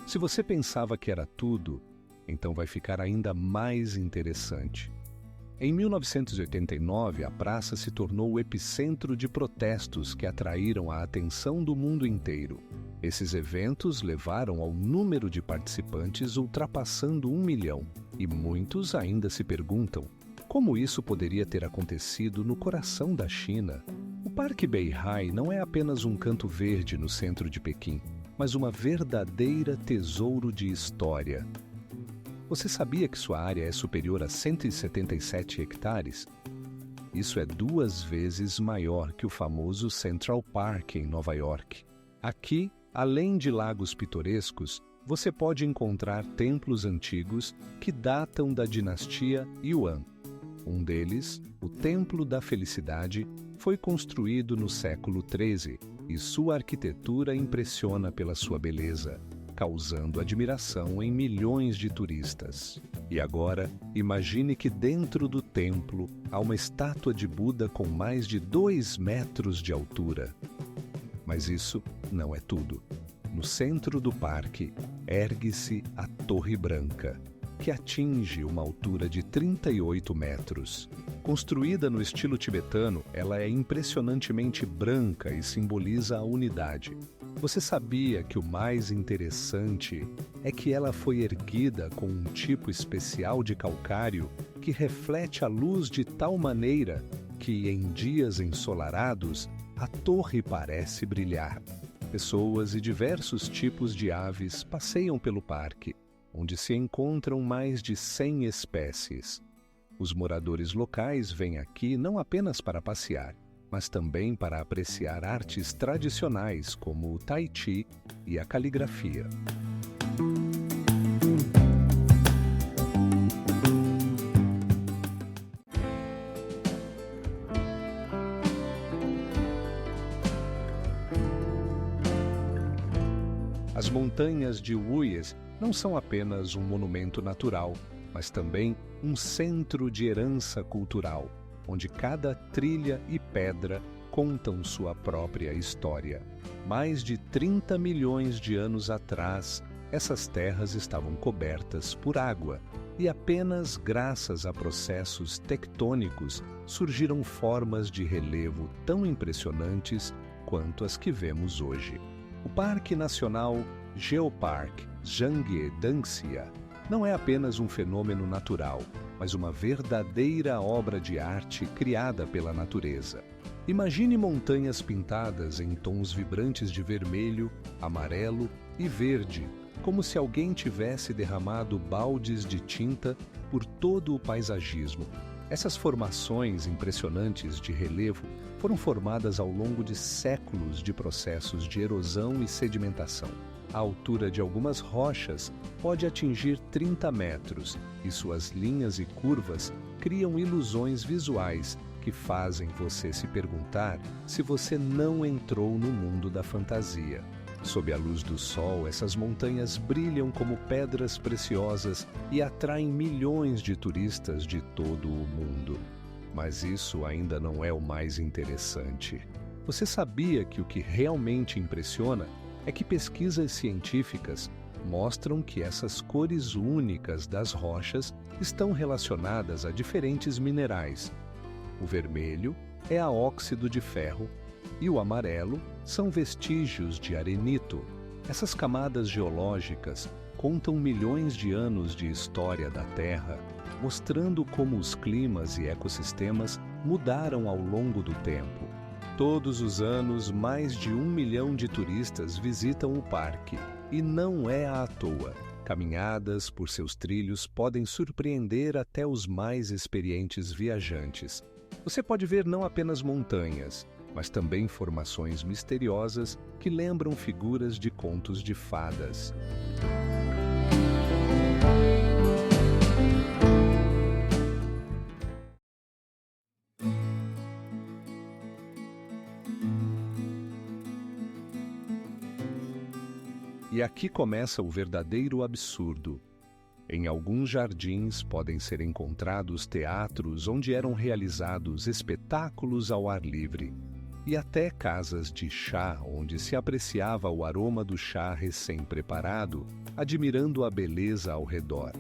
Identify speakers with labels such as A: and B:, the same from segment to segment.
A: Se você pensava que era tudo, então vai ficar ainda mais interessante. Em 1989, a praça se tornou o epicentro de protestos que atraíram a atenção do mundo inteiro. Esses eventos levaram ao número de participantes ultrapassando 1 milhão, e muitos ainda se perguntam como isso poderia ter acontecido no coração da China. O Parque Beihai não é apenas um canto verde no centro de Pequim, mas uma verdadeira tesouro de história. Você sabia que sua área é superior a 177 hectares? Isso é 2 vezes maior que o famoso Central Park em Nova York. Aqui, além de lagos pitorescos, você pode encontrar templos antigos que datam da dinastia Yuan. Um deles, o Templo da Felicidade, foi construído no século XIII e sua arquitetura impressiona pela sua beleza, causando admiração em milhões de turistas. E agora, imagine que dentro do templo há uma estátua de Buda com mais de 2 metros de altura. Mas isso não é tudo. No centro do parque, ergue-se a Torre Branca, que atinge uma altura de 38 metros. Construída no estilo tibetano, ela é impressionantemente branca e simboliza a unidade. Você sabia que o mais interessante é que ela foi erguida com um tipo especial de calcário que reflete a luz de tal maneira que, em dias ensolarados, a torre parece brilhar. Pessoas e diversos tipos de aves passeiam pelo parque, onde se encontram mais de 100 espécies. Os moradores locais vêm aqui não apenas para passear, mas também para apreciar artes tradicionais como o Tai Chi e a caligrafia. As montanhas de Uyes não são apenas um monumento natural, mas também um centro de herança cultural, onde cada trilha e pedra contam sua própria história. Mais de 30 milhões de anos atrás, essas terras estavam cobertas por água, e apenas graças a processos tectônicos surgiram formas de relevo tão impressionantes quanto as que vemos hoje. O Parque Nacional Geopark Zhangye Danxia não é apenas um fenômeno natural, mas uma verdadeira obra de arte criada pela natureza. Imagine montanhas pintadas em tons vibrantes de vermelho, amarelo e verde, como se alguém tivesse derramado baldes de tinta por todo o paisagismo. Essas formações impressionantes de relevo foram formadas ao longo de séculos de processos de erosão e sedimentação. A altura de algumas rochas pode atingir 30 metros e suas linhas e curvas criam ilusões visuais que fazem você se perguntar se você não entrou no mundo da fantasia. Sob a luz do sol, essas montanhas brilham como pedras preciosas e atraem milhões de turistas de todo o mundo. Mas isso ainda não é o mais interessante. Você sabia que o que realmente impressiona é que pesquisas científicas mostram que essas cores únicas das rochas estão relacionadas a diferentes minerais. O vermelho é a óxido de ferro e o amarelo são vestígios de arenito. Essas camadas geológicas contam milhões de anos de história da Terra, mostrando como os climas e ecossistemas mudaram ao longo do tempo. Todos os anos, mais de 1 milhão de turistas visitam o parque, e não é à toa. Caminhadas por seus trilhos podem surpreender até os mais experientes viajantes. Você pode ver não apenas montanhas, mas também formações misteriosas que lembram figuras de contos de fadas. E aqui começa o verdadeiro absurdo. Em alguns jardins podem ser encontrados teatros onde eram realizados espetáculos ao ar livre. e até casas de chá onde se apreciava o aroma do chá recém-preparado, admirando a beleza ao redor.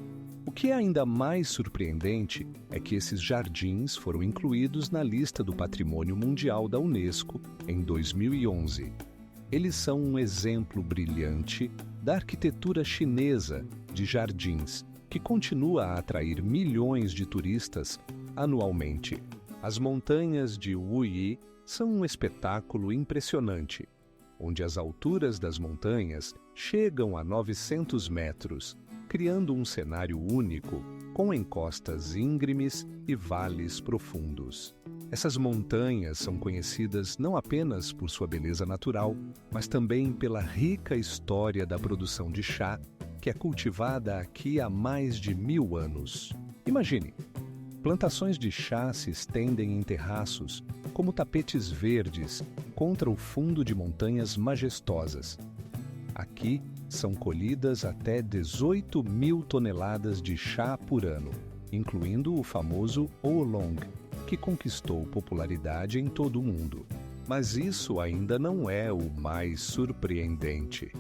A: O que é ainda mais surpreendente é que esses jardins foram incluídos na lista do Patrimônio Mundial da Unesco em 2011. Eles são um exemplo brilhante da arquitetura chinesa de jardins, que continua a atrair milhões de turistas anualmente. As montanhas de Wuyi são um espetáculo impressionante, onde as alturas das montanhas chegam a 900 metros, criando um cenário único, com encostas íngremes e vales profundos. Essas montanhas são conhecidas não apenas por sua beleza natural, mas também pela rica história da produção de chá, que é cultivada aqui há mais de 1000 anos. Imagine, plantações de chá se estendem em terraços, como tapetes verdes, contra o fundo de montanhas majestosas. Aqui são colhidas até 18.000 toneladas de chá por ano, incluindo o famoso Oolong, que conquistou popularidade em todo o mundo. Mas isso ainda não é o mais surpreendente.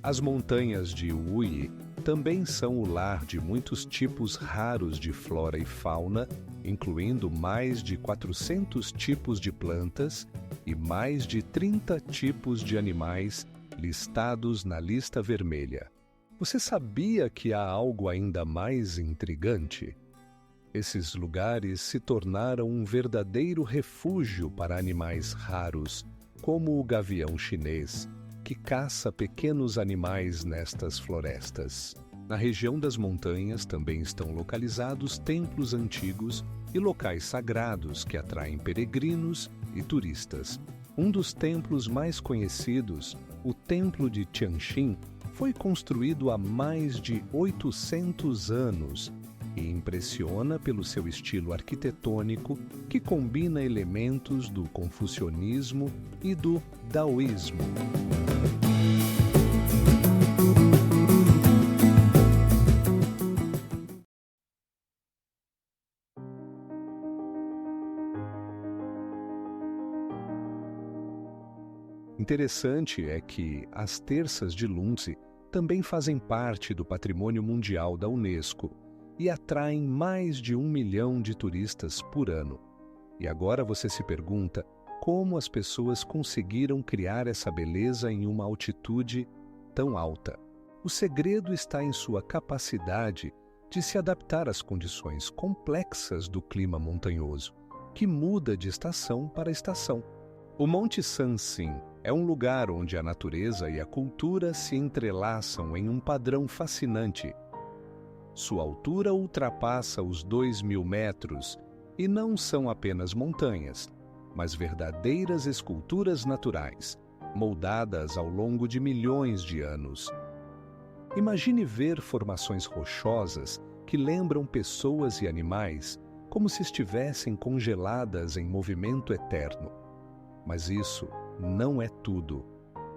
A: As montanhas de Wuyi também são o lar de muitos tipos raros de flora e fauna, incluindo mais de 400 tipos de plantas e mais de 30 tipos de animais listados na lista vermelha. Você sabia que há algo ainda mais intrigante? Esses lugares se tornaram um verdadeiro refúgio para animais raros, como o gavião chinês, que caça pequenos animais nestas florestas. Na região das montanhas também estão localizados templos antigos e locais sagrados que atraem peregrinos e turistas. Um dos templos mais conhecidos, o Templo de Tianxin, foi construído há mais de 800 anos e impressiona pelo seu estilo arquitetônico que combina elementos do confucionismo e do daoísmo. Interessante é que as terças de Lhunzi também fazem parte do Patrimônio Mundial da Unesco e atraem mais de 1 milhão de turistas por ano. E agora você se pergunta como as pessoas conseguiram criar essa beleza em uma altitude tão alta. O segredo está em sua capacidade de se adaptar às condições complexas do clima montanhoso, que muda de estação para estação. O Monte Sanxin é um lugar onde a natureza e a cultura se entrelaçam em um padrão fascinante. Sua altura ultrapassa os 2.000 metros e não são apenas montanhas, mas verdadeiras esculturas naturais, moldadas ao longo de milhões de anos. Imagine ver formações rochosas que lembram pessoas e animais como se estivessem congeladas em movimento eterno. Mas isso não é tudo.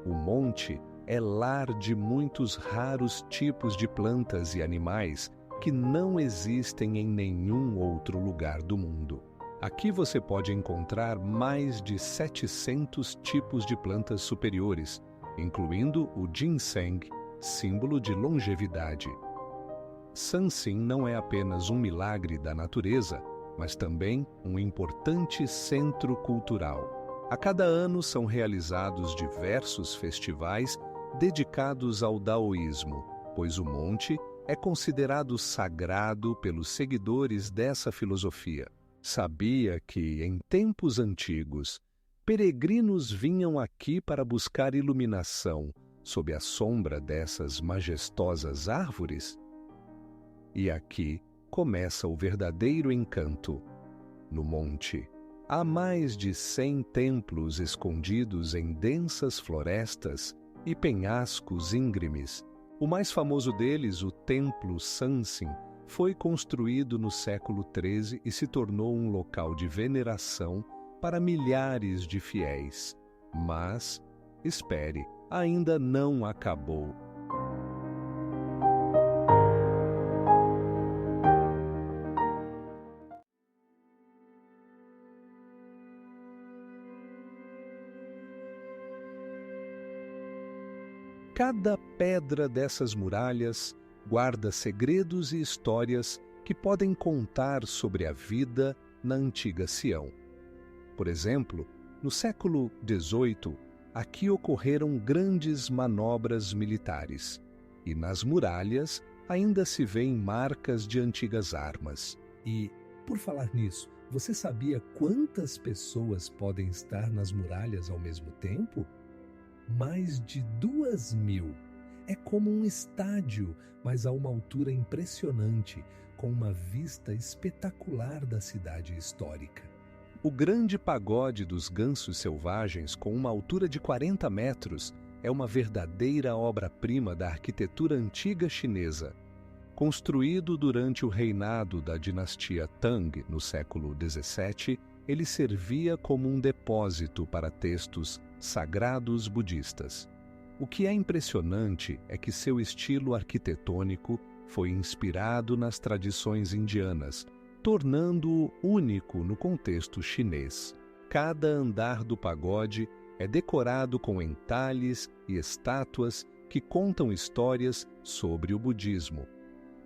A: O monte é lar de muitos raros tipos de plantas e animais que não existem em nenhum outro lugar do mundo. Aqui você pode encontrar mais de 700 tipos de plantas superiores, incluindo o ginseng, símbolo de longevidade. Sanxin não é apenas um milagre da natureza, mas também um importante centro cultural. A cada ano são realizados diversos festivais dedicados ao daoísmo, pois o monte é considerado sagrado pelos seguidores dessa filosofia. Sabia que, em tempos antigos, peregrinos vinham aqui para buscar iluminação sob a sombra dessas majestosas árvores? E aqui começa o verdadeiro encanto. No monte, há mais de 100 templos escondidos em densas florestas e penhascos íngremes. O mais famoso deles, o Templo Sanxin, foi construído no século XIII e se tornou um local de veneração para milhares de fiéis. Mas, espere, ainda não acabou. Cada pedra dessas muralhas guarda segredos e histórias que podem contar sobre a vida na antiga Sião. Por exemplo, no século XVIII, aqui ocorreram grandes manobras militares, e nas muralhas ainda se veem marcas de antigas armas.
B: E, por falar nisso, você sabia quantas pessoas podem estar nas muralhas ao mesmo tempo? Mais de 2.000. É como um estádio, mas a uma altura impressionante, com uma vista espetacular da cidade histórica.
A: O grande pagode dos gansos selvagens, com uma altura de 40 metros, é uma verdadeira obra-prima da arquitetura antiga chinesa. Construído durante o reinado da dinastia Tang, no século XVII, ele servia como um depósito para textos sagrados budistas. O que é impressionante é que seu estilo arquitetônico foi inspirado nas tradições indianas, tornando-o único no contexto chinês. Cada andar do pagode é decorado com entalhes e estátuas que contam histórias sobre o budismo.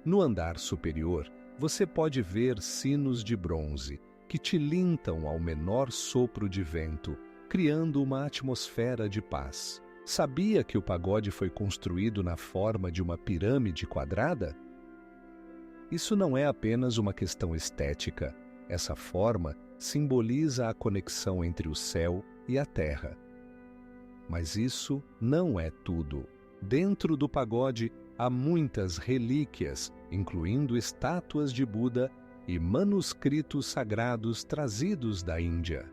A: No andar superior, você pode ver sinos de bronze que tilintam ao menor sopro de vento, criando uma atmosfera de paz. Sabia que o pagode foi construído na forma de uma pirâmide quadrada? Isso não é apenas uma questão estética. Essa forma simboliza a conexão entre o céu e a terra. Mas isso não é tudo. Dentro do pagode há muitas relíquias, incluindo estátuas de Buda e manuscritos sagrados trazidos da Índia.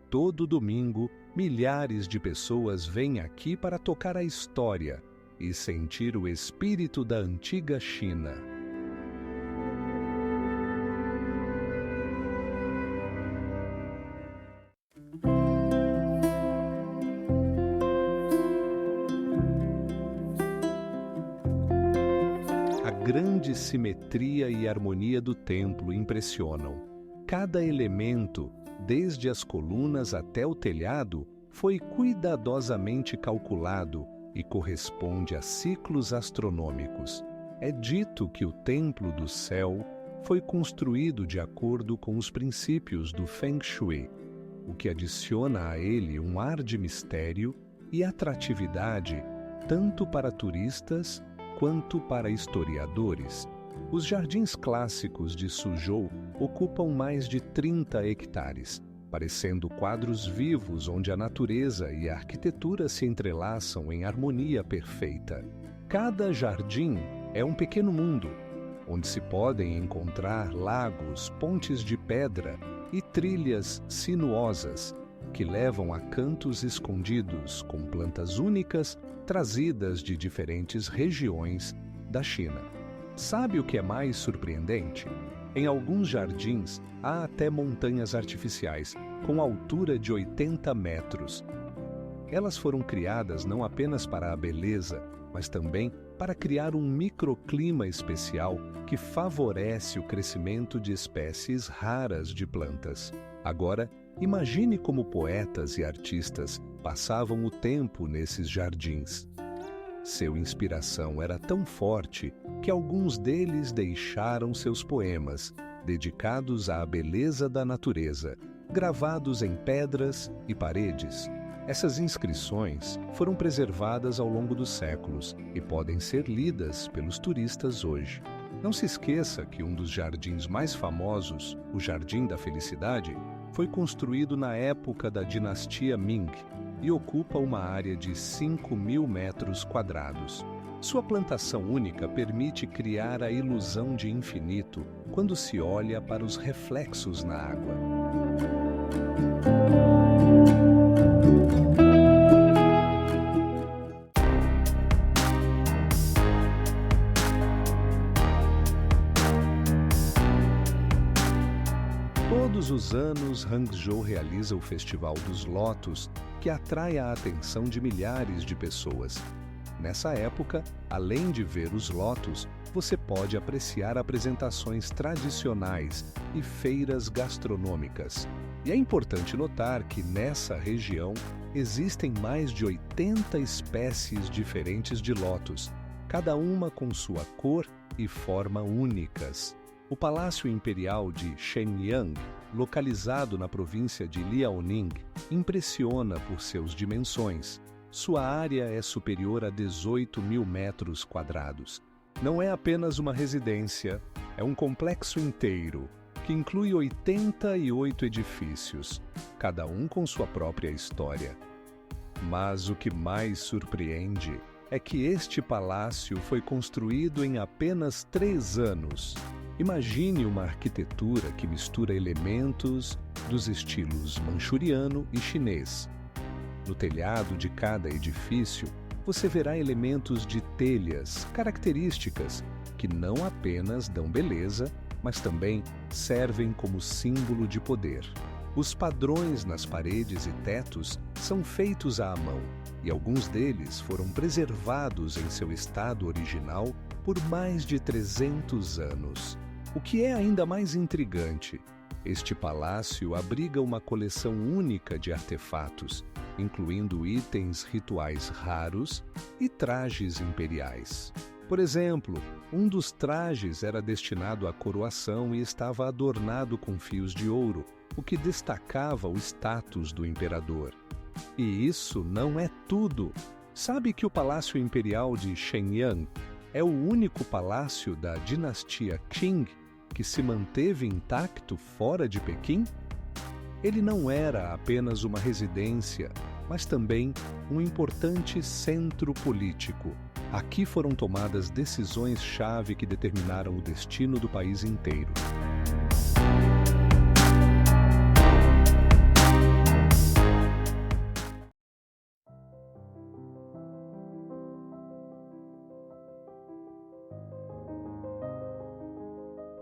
A: Todo domingo, milhares de pessoas vêm aqui para tocar a história e sentir o espírito da antiga China. A grande simetria e harmonia do templo impressionam. Cada elemento, desde as colunas até o telhado, foi cuidadosamente calculado e corresponde a ciclos astronômicos. É dito que o Templo do Céu foi construído de acordo com os princípios do Feng Shui, o que adiciona a ele um ar de mistério e atratividade tanto para turistas quanto para historiadores. Os jardins clássicos de Suzhou ocupam mais de 30 hectares, parecendo quadros vivos onde a natureza e a arquitetura se entrelaçam em harmonia perfeita. Cada jardim é um pequeno mundo, onde se podem encontrar lagos, pontes de pedra e trilhas sinuosas que levam a cantos escondidos com plantas únicas trazidas de diferentes regiões da China. Sabe o que é mais surpreendente? Em alguns jardins há até montanhas artificiais, com altura de 80 metros. Elas foram criadas não apenas para a beleza, mas também para criar um microclima especial que favorece o crescimento de espécies raras de plantas. Agora, imagine como poetas e artistas passavam o tempo nesses jardins. Sua inspiração era tão forte que alguns deles deixaram seus poemas, dedicados à beleza da natureza, gravados em pedras e paredes. Essas inscrições foram preservadas ao longo dos séculos e podem ser lidas pelos turistas hoje. Não se esqueça que um dos jardins mais famosos, o Jardim da Felicidade, foi construído na época da dinastia Ming e ocupa uma área de 5.000 metros quadrados. Sua plantação única permite criar a ilusão de infinito quando se olha para os reflexos na água. Todos os anos, Hangzhou realiza o Festival dos Lotos, que atrai a atenção de milhares de pessoas. Nessa época, além de ver os lotos, você pode apreciar apresentações tradicionais e feiras gastronômicas. E é importante notar que nessa região existem mais de 80 espécies diferentes de lótus, cada uma com sua cor e forma únicas. O Palácio Imperial de Shenyang, localizado na província de Liaoning, impressiona por suas dimensões. Sua área é superior a 18 mil metros quadrados. Não é apenas uma residência, é um complexo inteiro, que inclui 88 edifícios, cada um com sua própria história. Mas o que mais surpreende é que este palácio foi construído em apenas 3 anos. Imagine uma arquitetura que mistura elementos dos estilos manchuriano e chinês. No telhado de cada edifício, você verá elementos de telhas características que não apenas dão beleza, mas também servem como símbolo de poder. Os padrões nas paredes e tetos são feitos à mão, e alguns deles foram preservados em seu estado original por mais de 300 anos. O que é ainda mais intrigante, este palácio abriga uma coleção única de artefatos, incluindo itens rituais raros e trajes imperiais. Por exemplo, um dos trajes era destinado à coroação e estava adornado com fios de ouro, o que destacava o status do imperador. E isso não é tudo. Sabe que o Palácio Imperial de Shenyang é o único palácio da dinastia Qing que se manteve intacto fora de Pequim? Ele não era apenas uma residência, mas também um importante centro político. Aqui foram tomadas decisões-chave que determinaram o destino do país inteiro.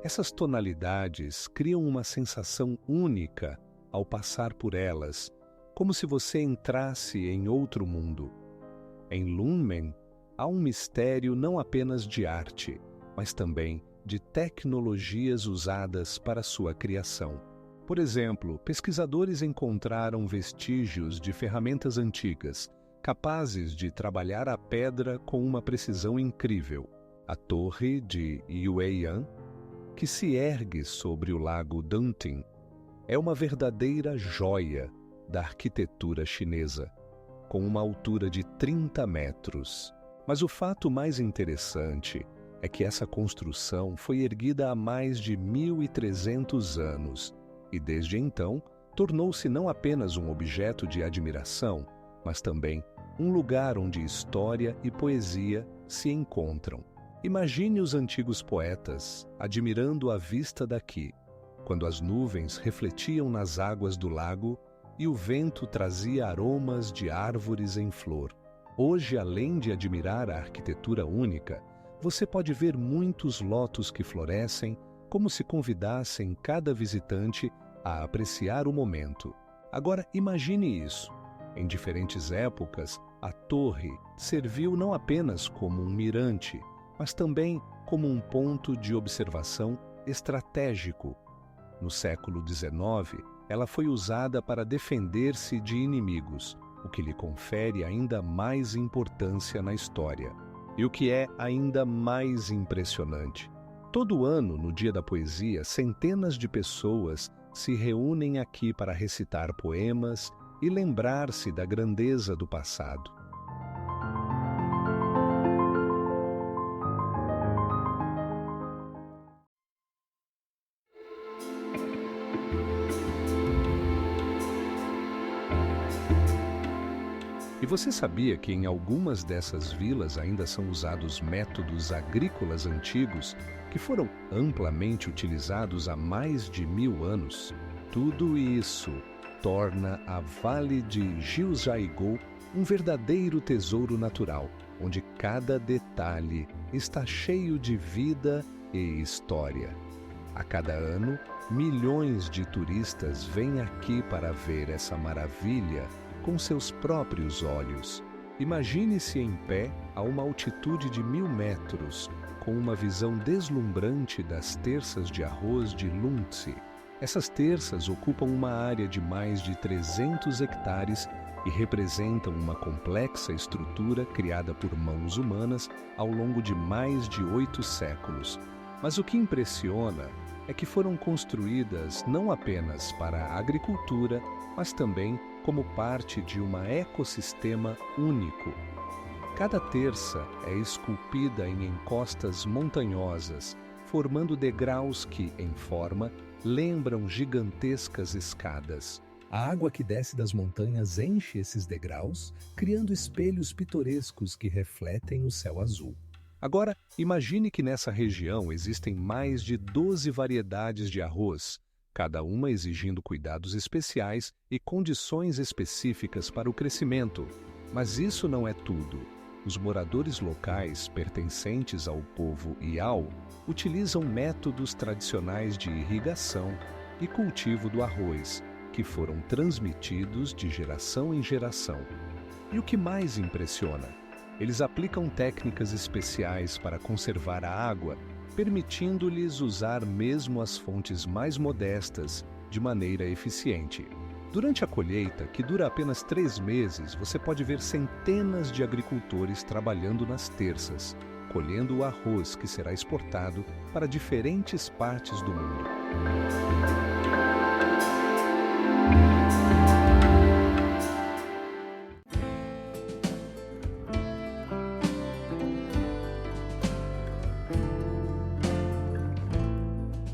A: Essas tonalidades criam uma sensação única ao passar por elas, como se você entrasse em outro mundo. Em Lunmen, há um mistério não apenas de arte, mas também de tecnologias usadas para sua criação. Por exemplo, pesquisadores encontraram vestígios de ferramentas antigas, capazes de trabalhar a pedra com uma precisão incrível. A torre de Yueyan, que se ergue sobre o lago Dunting, é uma verdadeira joia da arquitetura chinesa, com uma altura de 30 metros. Mas o fato mais interessante é que essa construção foi erguida há mais de 1.300 anos e, desde então, tornou-se não apenas um objeto de admiração, mas também um lugar onde história e poesia se encontram. Imagine os antigos poetas admirando a vista daqui, quando as nuvens refletiam nas águas do lago e o vento trazia aromas de árvores em flor. Hoje, além de admirar a arquitetura única, você pode ver muitos lótus que florescem, como se convidassem cada visitante a apreciar o momento. Agora, imagine isso. Em diferentes épocas, a torre serviu não apenas como um mirante, mas também como um ponto de observação estratégico. No século XIX, ela foi usada para defender-se de inimigos, o que lhe confere ainda mais importância na história. E o que é ainda mais impressionante, todo ano, no Dia da Poesia, centenas de pessoas se reúnem aqui para recitar poemas e lembrar-se da grandeza do passado. E você sabia que em algumas dessas vilas ainda são usados métodos agrícolas antigos que foram amplamente utilizados há mais de 1000 anos? Tudo isso torna a Vale de Jiuzhaigou um verdadeiro tesouro natural, onde cada detalhe está cheio de vida e história. A cada ano, milhões de turistas vêm aqui para ver essa maravilha com seus próprios olhos. Imagine-se em pé a uma altitude de 1000 metros, com uma visão deslumbrante das terças de arroz de Lundse. Essas terças ocupam uma área de mais de 300 hectares e representam uma complexa estrutura criada por mãos humanas ao longo de mais de 8 séculos. Mas o que impressiona é que foram construídas não apenas para a agricultura, mas também como parte de um ecossistema único. Cada terça é esculpida em encostas montanhosas, formando degraus que, em forma, lembram gigantescas escadas.
B: A água que desce das montanhas enche esses degraus, criando espelhos pitorescos que refletem o céu azul.
A: Agora, imagine que nessa região existem mais de 12 variedades de arroz, cada uma exigindo cuidados especiais e condições específicas para o crescimento. Mas isso não é tudo. Os moradores locais, pertencentes ao povo Iau, utilizam métodos tradicionais de irrigação e cultivo do arroz, que foram transmitidos de geração em geração. E o que mais impressiona? Eles aplicam técnicas especiais para conservar a água, permitindo-lhes usar mesmo as fontes mais modestas de maneira eficiente. Durante a colheita, que dura apenas 3 meses, você pode ver centenas de agricultores trabalhando nas terças, colhendo o arroz que será exportado para diferentes partes do mundo.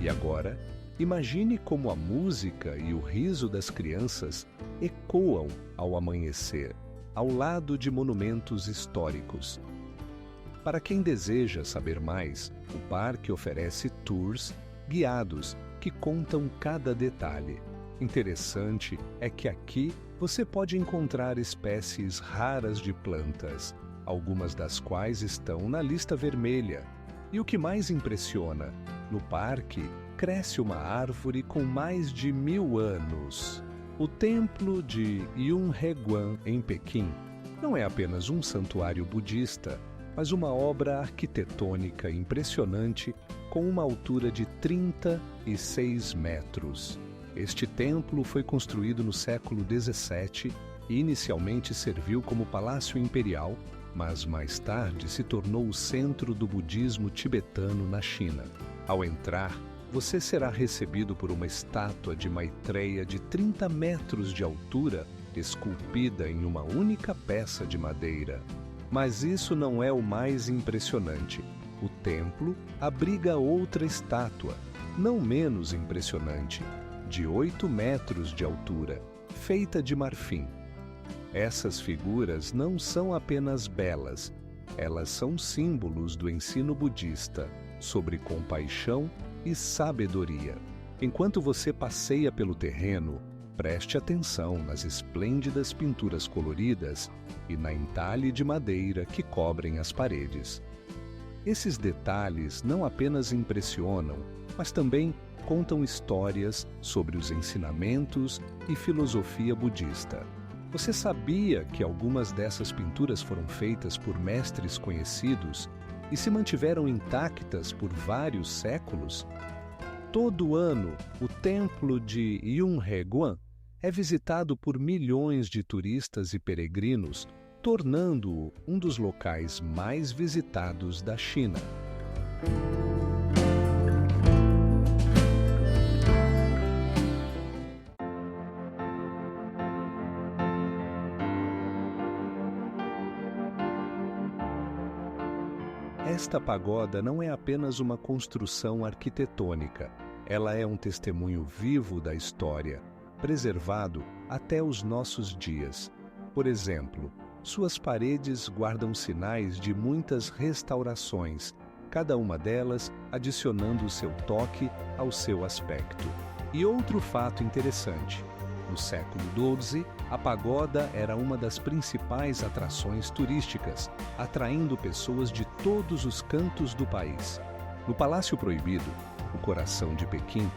A: E agora, imagine como a música e o riso das crianças ecoam ao amanhecer, ao lado de monumentos históricos. Para quem deseja saber mais, o parque oferece tours guiados que contam cada detalhe. Interessante é que aqui você pode encontrar espécies raras de plantas, algumas das quais estão na lista vermelha. E o que mais impressiona, no parque cresce uma árvore com mais de 1000 anos. O templo de Yunheguan, em Pequim, não é apenas um santuário budista, mas uma obra arquitetônica impressionante com uma altura de 36 metros. Este templo foi construído no século XVII e inicialmente serviu como palácio imperial, mas mais tarde se tornou o centro do budismo tibetano na China. Ao entrar, você será recebido por uma estátua de Maitreya de 30 metros de altura, esculpida em uma única peça de madeira. Mas isso não é o mais impressionante. O templo abriga outra estátua, não menos impressionante, de 8 metros de altura, feita de marfim. Essas figuras não são apenas belas, elas são símbolos do ensino budista sobre compaixão e sabedoria. Enquanto você passeia pelo terreno, preste atenção nas esplêndidas pinturas coloridas e na entalhe de madeira que cobrem as paredes. Esses detalhes não apenas impressionam, mas também contam histórias sobre os ensinamentos e filosofia budista. Você sabia que algumas dessas pinturas foram feitas por mestres conhecidos e se mantiveram intactas por vários séculos? Todo ano, o templo de Yunheguan é visitado por milhões de turistas e peregrinos, tornando-o um dos locais mais visitados da China. Esta pagoda não é apenas uma construção arquitetônica, ela é um testemunho vivo da história, preservado até os nossos dias. Por exemplo, suas paredes guardam sinais de muitas restaurações, cada uma delas adicionando o seu toque ao seu aspecto. E outro fato interessante: no século XII, a pagoda era uma das principais atrações turísticas, atraindo pessoas de todos os cantos do país. No Palácio Proibido, o coração de Pequim,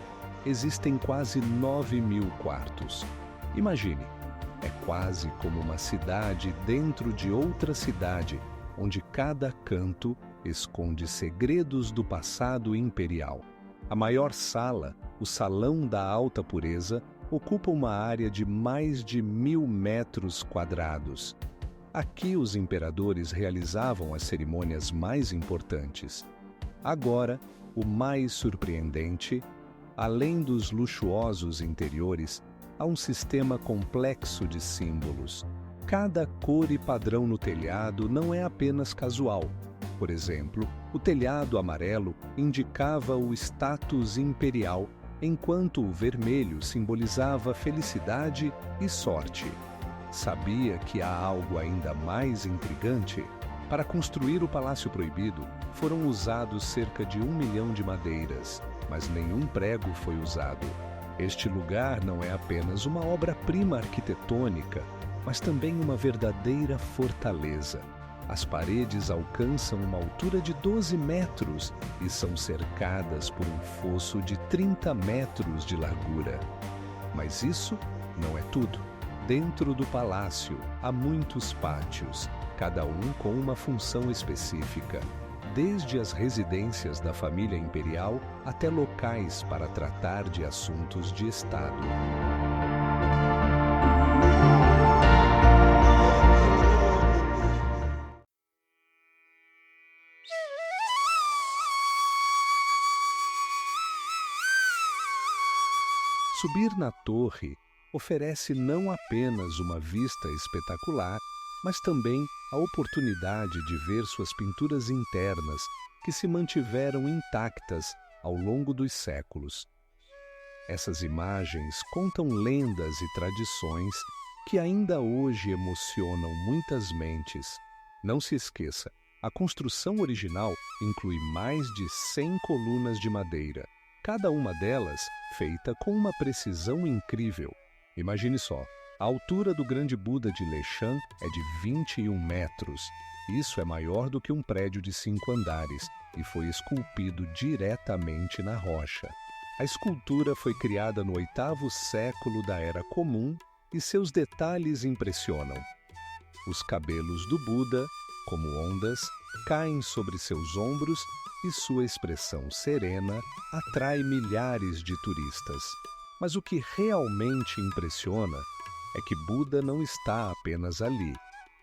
A: existem quase 9.000 quartos. Imagine, é quase como uma cidade dentro de outra cidade, onde cada canto esconde segredos do passado imperial. A maior sala, o Salão da Alta Pureza, ocupa uma área de mais de 1.000 metros quadrados. Aqui os imperadores realizavam as cerimônias mais importantes. Agora, o mais surpreendente, além dos luxuosos interiores, há um sistema complexo de símbolos. Cada cor e padrão no telhado não é apenas casual. Por exemplo, o telhado amarelo indicava o status imperial, enquanto o vermelho simbolizava felicidade e sorte. Sabia que há algo ainda mais intrigante? Para construir o Palácio Proibido, foram usados cerca de 1 milhão de madeiras, mas nenhum prego foi usado. Este lugar não é apenas uma obra-prima arquitetônica, mas também uma verdadeira fortaleza. As paredes alcançam uma altura de 12 metros e são cercadas por um fosso de 30 metros de largura. Mas isso não é tudo. Dentro do palácio há muitos pátios, cada um com uma função específica, desde as residências da família imperial até locais para tratar de assuntos de Estado. Subir na torre oferece não apenas uma vista espetacular, mas também a oportunidade de ver suas pinturas internas, que se mantiveram intactas ao longo dos séculos. Essas imagens contam lendas e tradições que ainda hoje emocionam muitas mentes. Não se esqueça, a construção original inclui mais de 100 colunas de madeira, cada uma delas feita com uma precisão incrível. Imagine só, a altura do grande Buda de Leshan é de 21 metros. Isso é maior do que um prédio de 5 andares e foi esculpido diretamente na rocha. A escultura foi criada no 8º século da Era Comum e seus detalhes impressionam. Os cabelos do Buda, como ondas, caem sobre seus ombros e sua expressão serena atrai milhares de turistas. Mas o que realmente impressiona é que Buda não está apenas ali.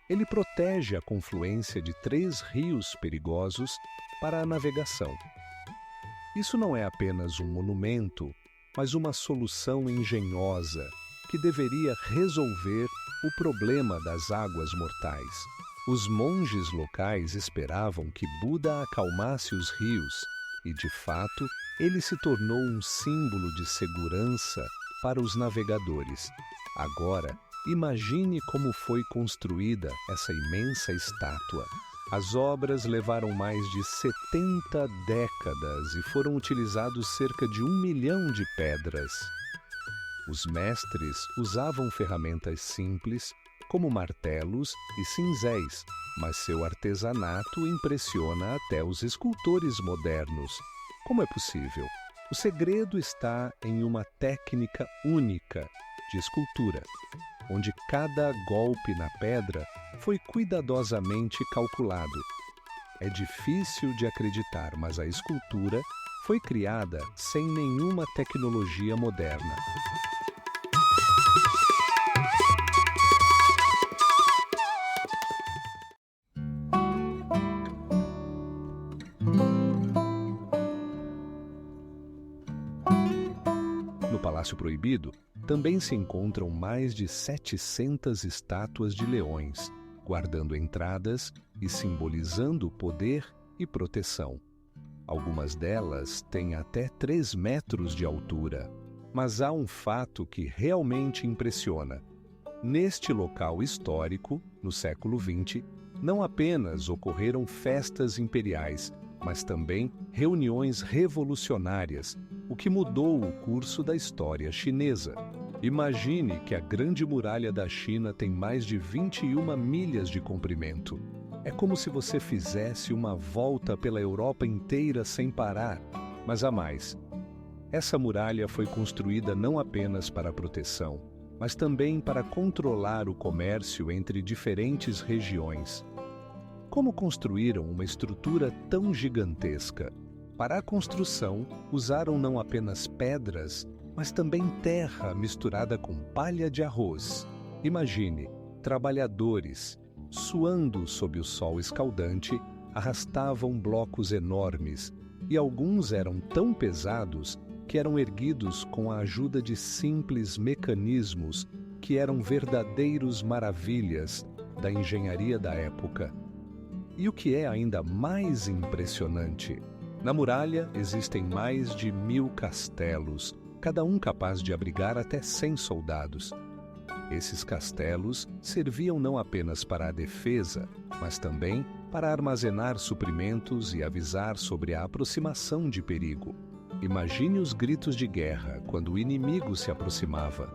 A: Ele protege a confluência de 3 rios perigosos para a navegação. Isso não é apenas um monumento, mas uma solução engenhosa que deveria resolver o problema das águas mortais. Os monges locais esperavam que Buda acalmasse os rios e, de fato, ele se tornou um símbolo de segurança para os navegadores. Agora, imagine como foi construída essa imensa estátua. As obras levaram mais de 70 décadas e foram utilizados cerca de 1 milhão de pedras. Os mestres usavam ferramentas simples, como martelos e cinzéis, mas seu artesanato impressiona até os escultores modernos. Como é possível? O segredo está em uma técnica única de escultura, onde cada golpe na pedra foi cuidadosamente calculado. É difícil de acreditar, mas a escultura foi criada sem nenhuma tecnologia moderna. No Palácio Proibido, também se encontram mais de 700 estátuas de leões, guardando entradas e simbolizando poder e proteção. Algumas delas têm até 3 metros de altura. Mas há um fato que realmente impressiona. Neste local histórico, no século XX, não apenas ocorreram festas imperiais, mas também reuniões revolucionárias, o que mudou o curso da história chinesa. Imagine que a Grande Muralha da China tem mais de 21 milhas de comprimento. É como se você fizesse uma volta pela Europa inteira sem parar. Mas há mais. Essa muralha foi construída não apenas para proteção, mas também para controlar o comércio entre diferentes regiões. Como construíram uma estrutura tão gigantesca? Para a construção, usaram não apenas pedras, mas também terra misturada com palha de arroz. Imagine, trabalhadores, suando sob o sol escaldante, arrastavam blocos enormes, e alguns eram tão pesados que eram erguidos com a ajuda de simples mecanismos que eram verdadeiros maravilhas da engenharia da época. E o que é ainda mais impressionante? Na muralha existem mais de 1000 castelos, cada um capaz de abrigar até 100 soldados. Esses castelos serviam não apenas para a defesa, mas também para armazenar suprimentos e avisar sobre a aproximação de perigo. Imagine os gritos de guerra quando o inimigo se aproximava.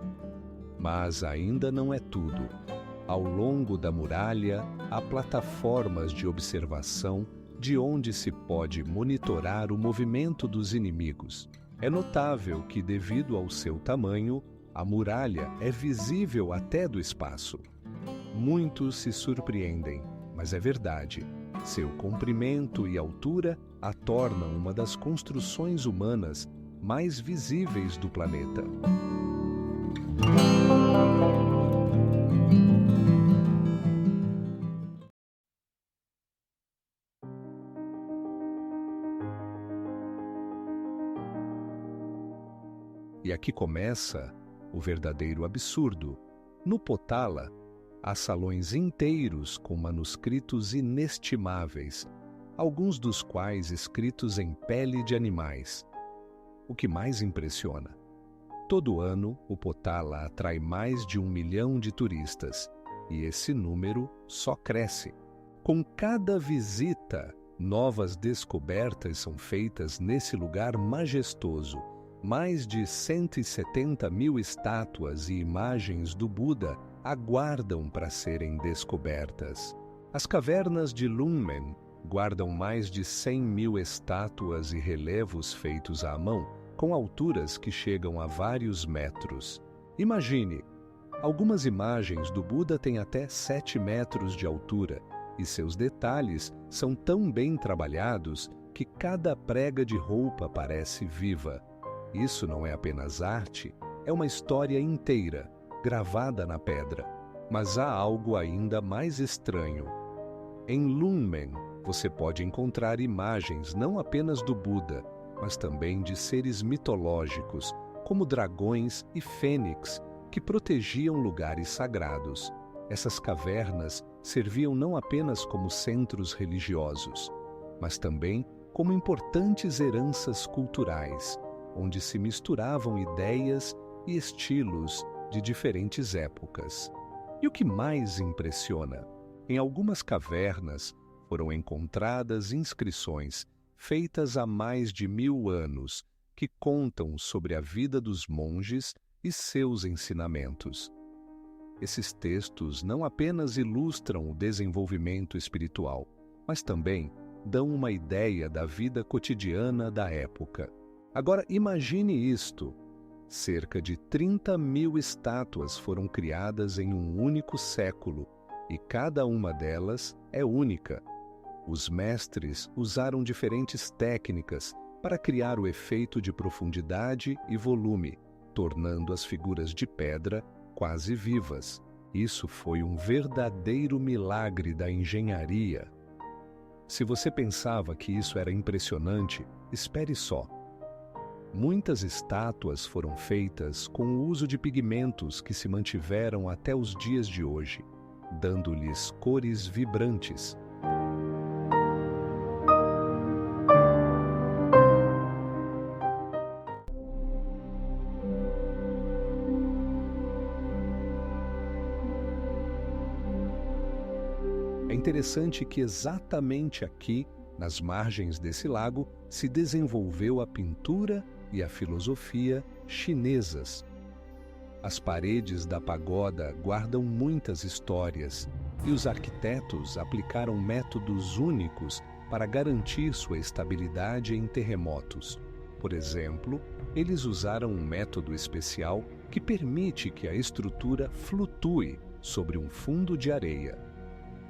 A: Mas ainda não é tudo. Ao longo da muralha, há plataformas de observação de onde se pode monitorar o movimento dos inimigos. É notável que, devido ao seu tamanho, a muralha é visível até do espaço. Muitos se surpreendem, mas é verdade. Seu comprimento e altura a tornam uma das construções humanas mais visíveis do planeta. E aqui começa o verdadeiro absurdo. No Potala, há salões inteiros com manuscritos inestimáveis, alguns dos quais escritos em pele de animais. O que mais impressiona? Todo ano, o Potala atrai mais de 1 milhão de turistas, e esse número só cresce. Com cada visita, novas descobertas são feitas nesse lugar majestoso. Mais de 170 mil estátuas e imagens do Buda aguardam para serem descobertas. As cavernas de Lunmen guardam mais de 100 mil estátuas e relevos feitos à mão, com alturas que chegam a vários metros. Imagine, algumas imagens do Buda têm até 7 metros de altura, e seus detalhes são tão bem trabalhados que cada prega de roupa parece viva. Isso não é apenas arte, é uma história inteira, gravada na pedra. Mas há algo ainda mais estranho. Em Lunmen, você pode encontrar imagens não apenas do Buda, mas também de seres mitológicos, como dragões e fênix, que protegiam lugares sagrados. Essas cavernas serviam não apenas como centros religiosos, mas também como importantes heranças culturais, onde se misturavam ideias e estilos de diferentes épocas. E o que mais impressiona? Em algumas cavernas foram encontradas inscrições feitas há mais de 1000 anos que contam sobre a vida dos monges e seus ensinamentos. Esses textos não apenas ilustram o desenvolvimento espiritual, mas também dão uma ideia da vida cotidiana da época. Agora imagine isto. Cerca de 30 mil estátuas foram criadas em um único século, e cada uma delas é única. Os mestres usaram diferentes técnicas para criar o efeito de profundidade e volume, tornando as figuras de pedra quase vivas. Isso foi um verdadeiro milagre da engenharia. Se você pensava que isso era impressionante, espere só. Muitas estátuas foram feitas com o uso de pigmentos que se mantiveram até os dias de hoje, dando-lhes cores vibrantes. É interessante que exatamente aqui, nas margens desse lago, se desenvolveu a pintura e a filosofia chinesas. As paredes da pagoda guardam muitas histórias, e os arquitetos aplicaram métodos únicos para garantir sua estabilidade em terremotos. Por exemplo, eles usaram um método especial que permite que a estrutura flutue sobre um fundo de areia.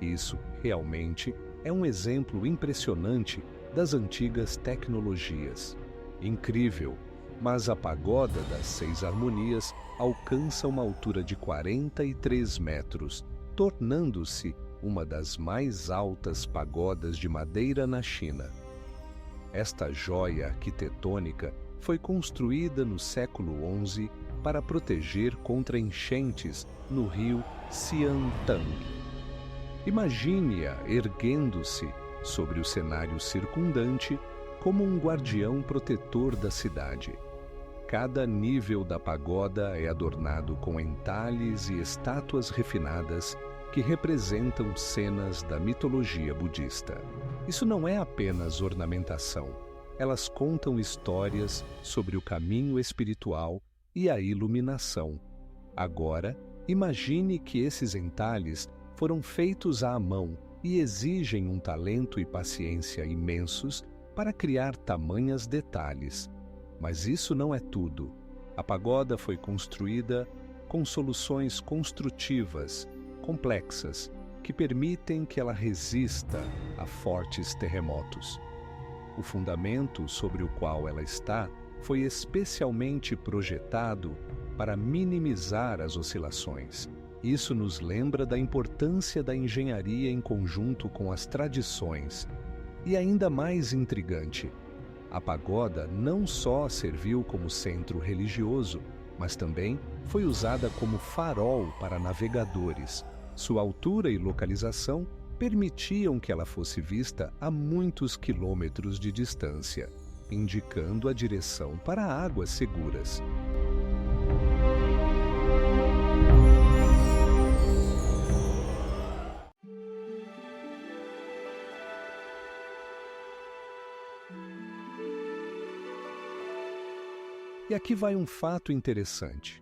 A: Isso realmente é um exemplo impressionante das antigas tecnologias. Incrível, mas a Pagoda das Seis Harmonias alcança uma altura de 43 metros, tornando-se uma das mais altas pagodas de madeira na China. Esta joia arquitetônica foi construída no século XI para proteger contra enchentes no rio Xiantang. Imagine-a erguendo-se sobre o cenário circundante como um guardião protetor da cidade. Cada nível da pagoda é adornado com entalhes e estátuas refinadas que representam cenas da mitologia budista. Isso não é apenas ornamentação. Elas contam histórias sobre o caminho espiritual e a iluminação. Agora, imagine que esses entalhes foram feitos à mão e exigem um talento e paciência imensos para criar tamanhos detalhes. Mas isso não é tudo. A pagoda foi construída com soluções construtivas, complexas, que permitem que ela resista a fortes terremotos. O fundamento sobre o qual ela está foi especialmente projetado para minimizar as oscilações. Isso nos lembra da importância da engenharia em conjunto com as tradições. E ainda mais intrigante, a pagoda não só serviu como centro religioso, mas também foi usada como farol para navegadores. Sua altura e localização permitiam que ela fosse vista a muitos quilômetros de distância, indicando a direção para águas seguras. E aqui vai um fato interessante.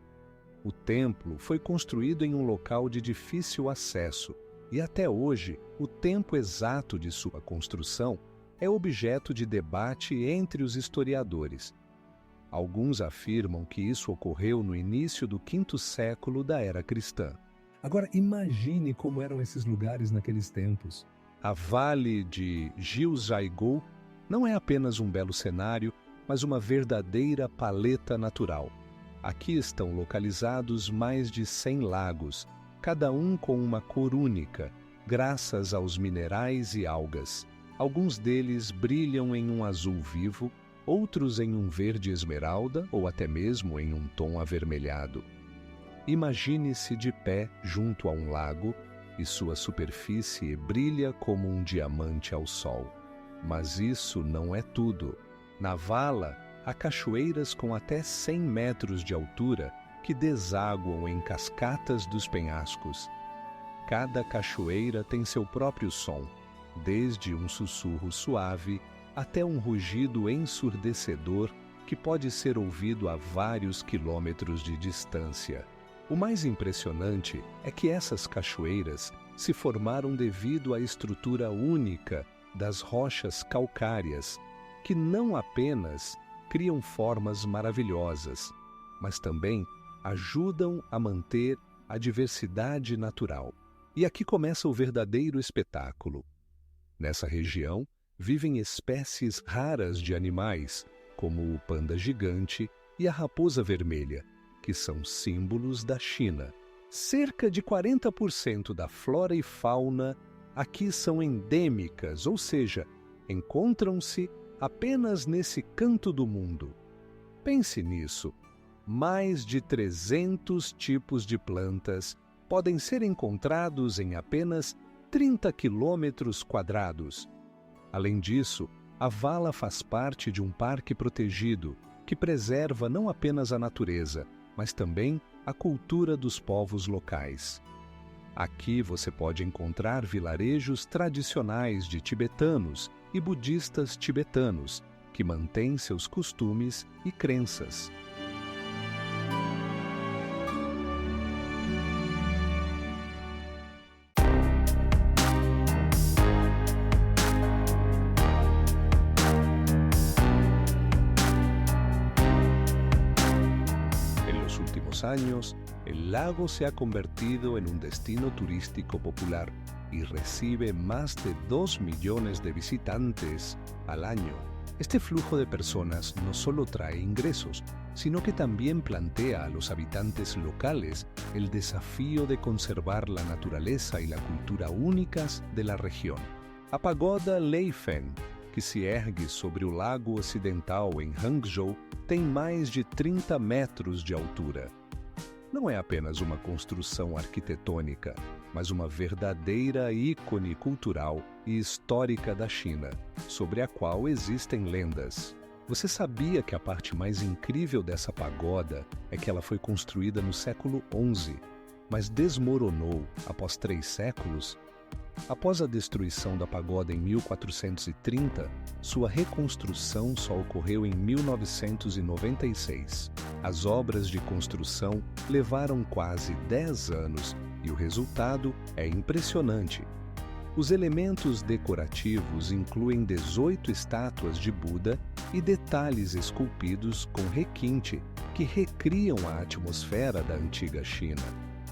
A: O templo foi construído em um local de difícil acesso e até hoje o tempo exato de sua construção é objeto de debate entre os historiadores. Alguns afirmam que isso ocorreu no início do quinto século da era cristã.
B: Agora, imagine como eram esses lugares naqueles tempos.
A: A Vale de Jiuzhaigou não é apenas um belo cenário, mas uma verdadeira paleta natural. Aqui estão localizados mais de 100 lagos, cada um com uma cor única, graças aos minerais e algas. Alguns deles brilham em um azul vivo, outros em um verde esmeralda ou até mesmo em um tom avermelhado. Imagine-se de pé junto a um lago e sua superfície brilha como um diamante ao sol. Mas isso não é tudo. Na vala, há cachoeiras com até 100 metros de altura que desaguam em cascatas dos penhascos. Cada cachoeira tem seu próprio som, desde um sussurro suave até um rugido ensurdecedor que pode ser ouvido a vários quilômetros de distância. O mais impressionante é que essas cachoeiras se formaram devido à estrutura única das rochas calcárias, que não apenas criam formas maravilhosas, mas também ajudam a manter a diversidade natural. E aqui começa o verdadeiro espetáculo. Nessa região vivem espécies raras de animais, como o panda gigante e a raposa vermelha, que são símbolos da China. Cerca de 40% da flora e fauna aqui são endêmicas, ou seja, encontram-se apenas nesse canto do mundo. Pense nisso. Mais de 300 tipos de plantas podem ser encontrados em apenas 30 quilômetros quadrados. Além disso, a vala faz parte de um parque protegido que preserva não apenas a natureza, mas também a cultura dos povos locais. Aqui você pode encontrar vilarejos tradicionais de tibetanos e budistas tibetanos, que mantêm seus costumes e crenças. En los últimos años, el lago se ha convertido en un destino turístico popular, y recibe más de 2 millones de visitantes al año. Este flujo de personas no solo trae ingresos, sino que también plantea a los habitantes locales el desafío de conservar la naturaleza y la cultura únicas de la região. A pagoda Leifen, que se ergue sobre o Lago Ocidental em Hangzhou, tem mais de 30 metros de altura. Não é apenas uma construção arquitetônica, mas uma verdadeira ícone cultural e histórica da China, sobre a qual existem lendas. Você sabia que a parte mais incrível dessa pagoda é que ela foi construída no século XI, mas desmoronou após 3 séculos? Após a destruição da pagoda em 1430, sua reconstrução só ocorreu em 1996. As obras de construção levaram quase 10 anos e o resultado é impressionante. Os elementos decorativos incluem 18 estátuas de Buda e detalhes esculpidos com requinte que recriam a atmosfera da antiga China.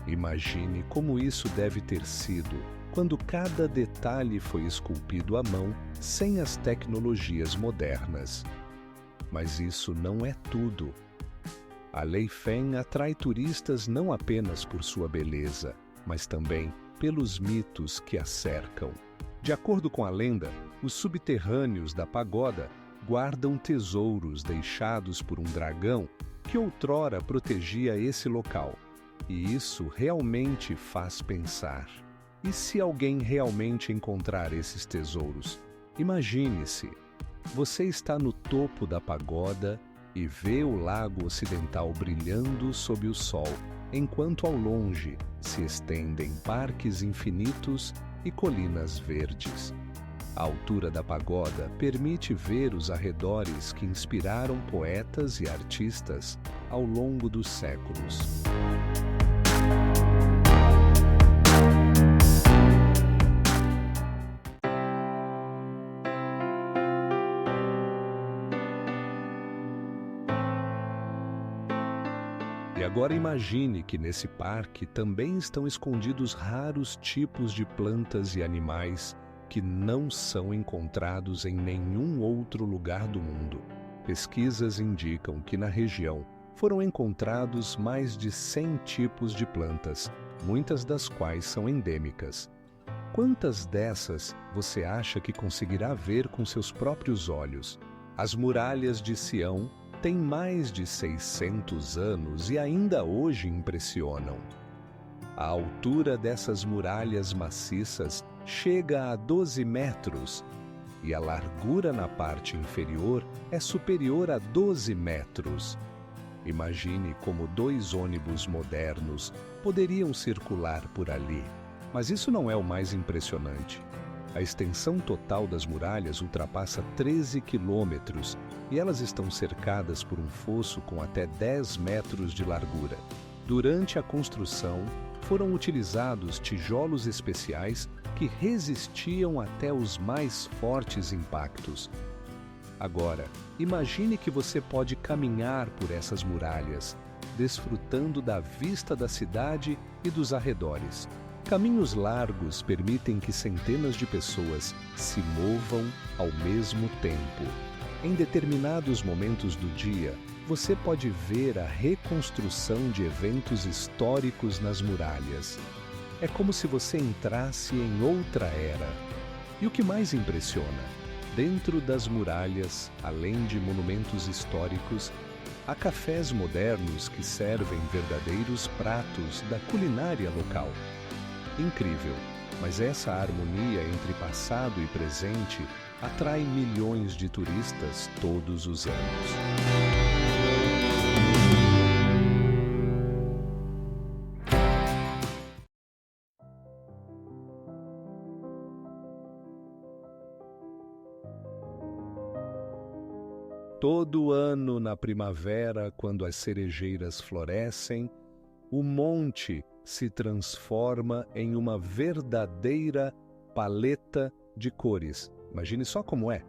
A: Imagine como isso deve ter sido quando cada detalhe foi esculpido à mão sem as tecnologias modernas. Mas isso não é tudo. A Leifen atrai turistas não apenas por sua beleza, mas também pelos mitos que a cercam. De acordo com a lenda, os subterrâneos da pagoda guardam tesouros deixados por um dragão que outrora protegia esse local. E isso realmente faz pensar. E se alguém realmente encontrar esses tesouros? Imagine-se, você está no topo da pagoda e vê o Lago Ocidental brilhando sob o sol, enquanto ao longe se estendem parques infinitos e colinas verdes. A altura da pagoda permite ver os arredores que inspiraram poetas e artistas ao longo dos séculos. E agora imagine que nesse parque também estão escondidos raros tipos de plantas e animais que não são encontrados em nenhum outro lugar do mundo. Pesquisas indicam que na região foram encontrados mais de 100 tipos de plantas, muitas das quais são endêmicas. Quantas dessas você acha que conseguirá ver com seus próprios olhos? As muralhas de Sião têm mais de 600 anos e ainda hoje impressionam. A altura dessas muralhas maciças chega a 12 metros e a largura na parte inferior é superior a 12 metros. Imagine como 2 ônibus modernos poderiam circular por ali. Mas isso não é o mais impressionante. A extensão total das muralhas ultrapassa 13 quilômetros e elas estão cercadas por um fosso com até 10 metros de largura. Durante a construção, foram utilizados tijolos especiais que resistiam até os mais fortes impactos. Agora, imagine que você pode caminhar por essas muralhas, desfrutando da vista da cidade e dos arredores. Caminhos largos permitem que centenas de pessoas se movam ao mesmo tempo. Em determinados momentos do dia, você pode ver a reconstrução de eventos históricos nas muralhas. É como se você entrasse em outra era. E o que mais impressiona? Dentro das muralhas, além de monumentos históricos, há cafés modernos que servem verdadeiros pratos da culinária local. Incrível, mas essa harmonia entre passado e presente atrai milhões de turistas todos os anos. Todo ano na primavera, quando as cerejeiras florescem, o monte se transforma em uma verdadeira paleta de cores. Imagine só como é.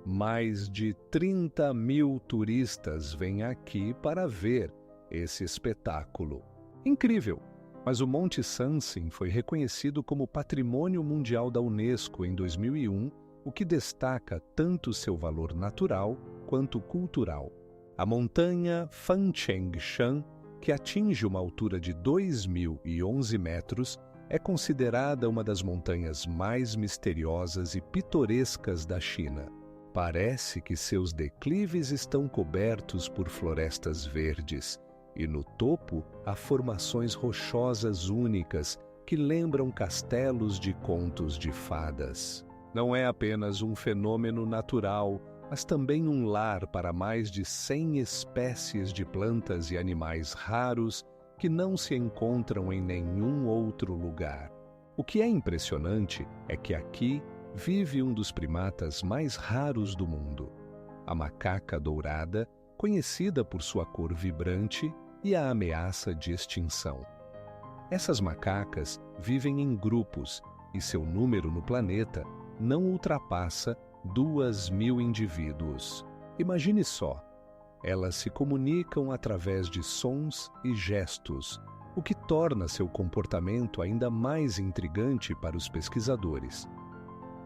A: Mais de 30 mil turistas vêm aqui para ver esse espetáculo. Incrível! Mas o Monte Sansin foi reconhecido como Patrimônio Mundial da Unesco em 2001, o que destaca tanto seu valor natural quanto cultural. A montanha Fanchengshan, que atinge uma altura de 2.011 metros, é considerada uma das montanhas mais misteriosas e pitorescas da China. Parece que seus declives estão cobertos por florestas verdes, e no topo há formações rochosas únicas que lembram castelos de contos de fadas. Não é apenas um fenômeno natural, mas também um lar para mais de 100 espécies de plantas e animais raros que não se encontram em nenhum outro lugar. O que é impressionante é que aqui vive um dos primatas mais raros do mundo, a macaca dourada, conhecida por sua cor vibrante e a ameaça de extinção. Essas macacas vivem em grupos e seu número no planeta não ultrapassa 2.000 indivíduos. Imagine só, elas se comunicam através de sons e gestos, o que torna seu comportamento ainda mais intrigante para os pesquisadores.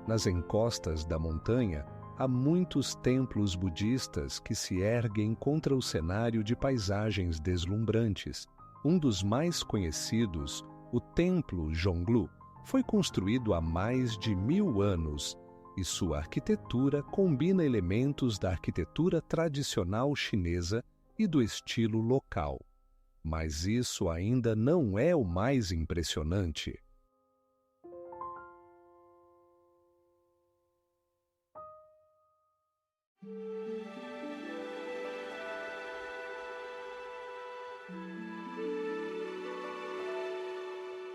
A: Nas encostas da montanha, há muitos templos budistas que se erguem contra o cenário de paisagens deslumbrantes. Um dos mais conhecidos, o Templo Zhonglu, foi construído há mais de 1000 anos e sua arquitetura combina elementos da arquitetura tradicional chinesa e do estilo local. Mas isso ainda não é o mais impressionante.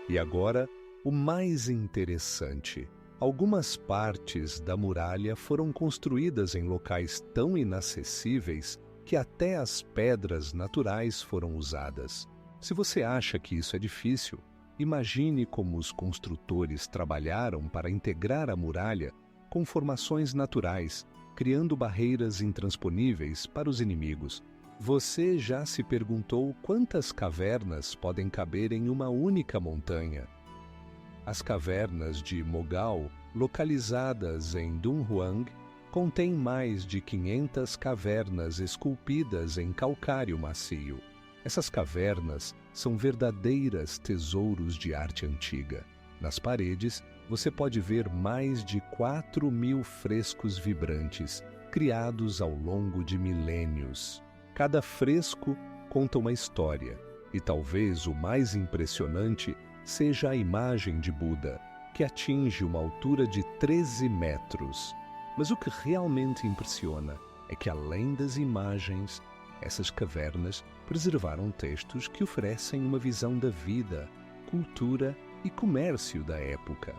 A: E agora, o mais interessante. Algumas partes da muralha foram construídas em locais tão inacessíveis que até as pedras naturais foram usadas. Se você acha que isso é difícil, imagine como os construtores trabalharam para integrar a muralha com formações naturais, criando barreiras intransponíveis para os inimigos. Você já se perguntou quantas cavernas podem caber em uma única montanha? As cavernas de Mogao, localizadas em Dunhuang, contêm mais de 500 cavernas esculpidas em calcário macio. Essas cavernas são verdadeiras tesouros de arte antiga. Nas paredes, você pode ver mais de 4.000 frescos vibrantes, criados ao longo de milênios. Cada fresco conta uma história, e talvez o mais impressionante seja a imagem de Buda, que atinge uma altura de 13 metros. Mas o que realmente impressiona é que, além das imagens, essas cavernas preservaram textos que oferecem uma visão da vida, cultura e comércio da época.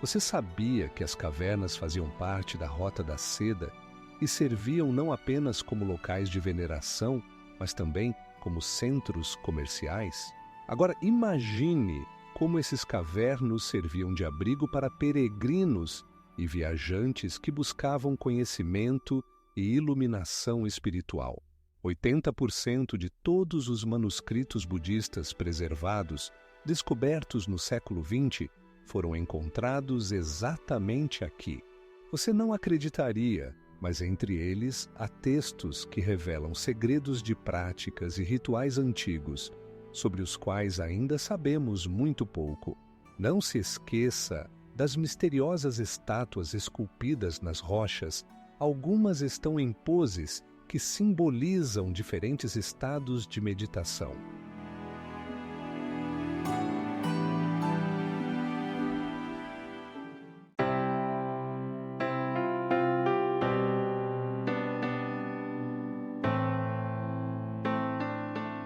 A: Você sabia que as cavernas faziam parte da Rota da Seda e serviam não apenas como locais de veneração, mas também como centros comerciais? Agora imagine como esses cavernos serviam de abrigo para peregrinos e viajantes que buscavam conhecimento e iluminação espiritual. 80% de todos os manuscritos budistas preservados, descobertos no século XX, foram encontrados exatamente aqui. Você não acreditaria, mas entre eles há textos que revelam segredos de práticas e rituais antigos, sobre os quais ainda sabemos muito pouco. Não se esqueça das misteriosas estátuas esculpidas nas rochas. Algumas estão em poses que simbolizam diferentes estados de meditação.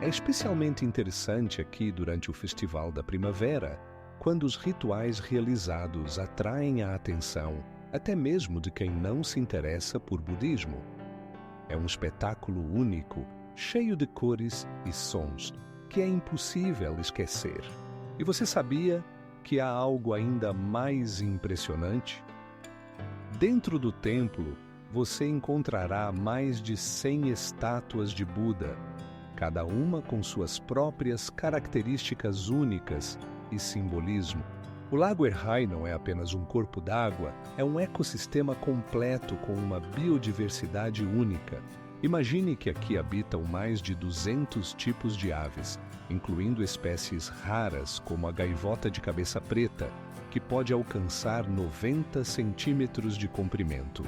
A: É especialmente interessante aqui durante o Festival da Primavera, quando os rituais realizados atraem a atenção até mesmo de quem não se interessa por budismo. É um espetáculo único, cheio de cores e sons, que é impossível esquecer. E você sabia que há algo ainda mais impressionante? Dentro do templo, você encontrará mais de 100 estátuas de Buda, cada uma com suas próprias características únicas e simbolismo. O Lago Erhai não é apenas um corpo d'água, é um ecossistema completo com uma biodiversidade única. Imagine que aqui habitam mais de 200 tipos de aves, incluindo espécies raras como a gaivota de cabeça preta, que pode alcançar 90 centímetros de comprimento.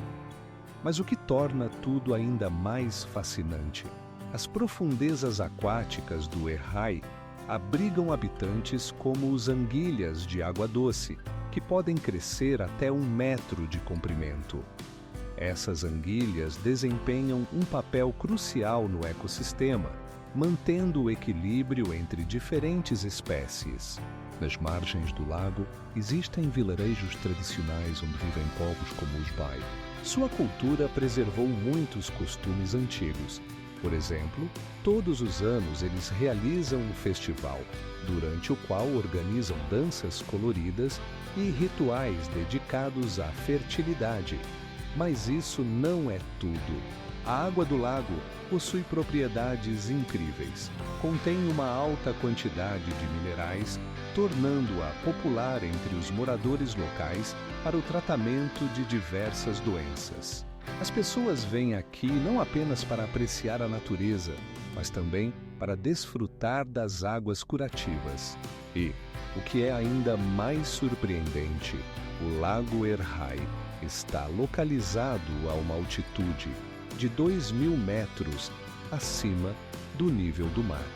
A: Mas o que torna tudo ainda mais fascinante? As profundezas aquáticas do Erhai abrigam habitantes como os anguilhas de água doce, que podem crescer até 1 metro de comprimento. Essas anguilhas desempenham um papel crucial no ecossistema, mantendo o equilíbrio entre diferentes espécies. Nas margens do lago, existem vilarejos tradicionais onde vivem povos como os Bai. Sua cultura preservou muitos costumes antigos. Por exemplo, todos os anos eles realizam um festival, durante o qual organizam danças coloridas e rituais dedicados à fertilidade. Mas isso não é tudo. A água do lago possui propriedades incríveis. Contém uma alta quantidade de minerais, tornando-a popular entre os moradores locais para o tratamento de diversas doenças. As pessoas vêm aqui não apenas para apreciar a natureza, mas também para desfrutar das águas curativas. E, o que é ainda mais surpreendente, o Lago Erhai está localizado a uma altitude de 2.000 metros acima do nível do mar,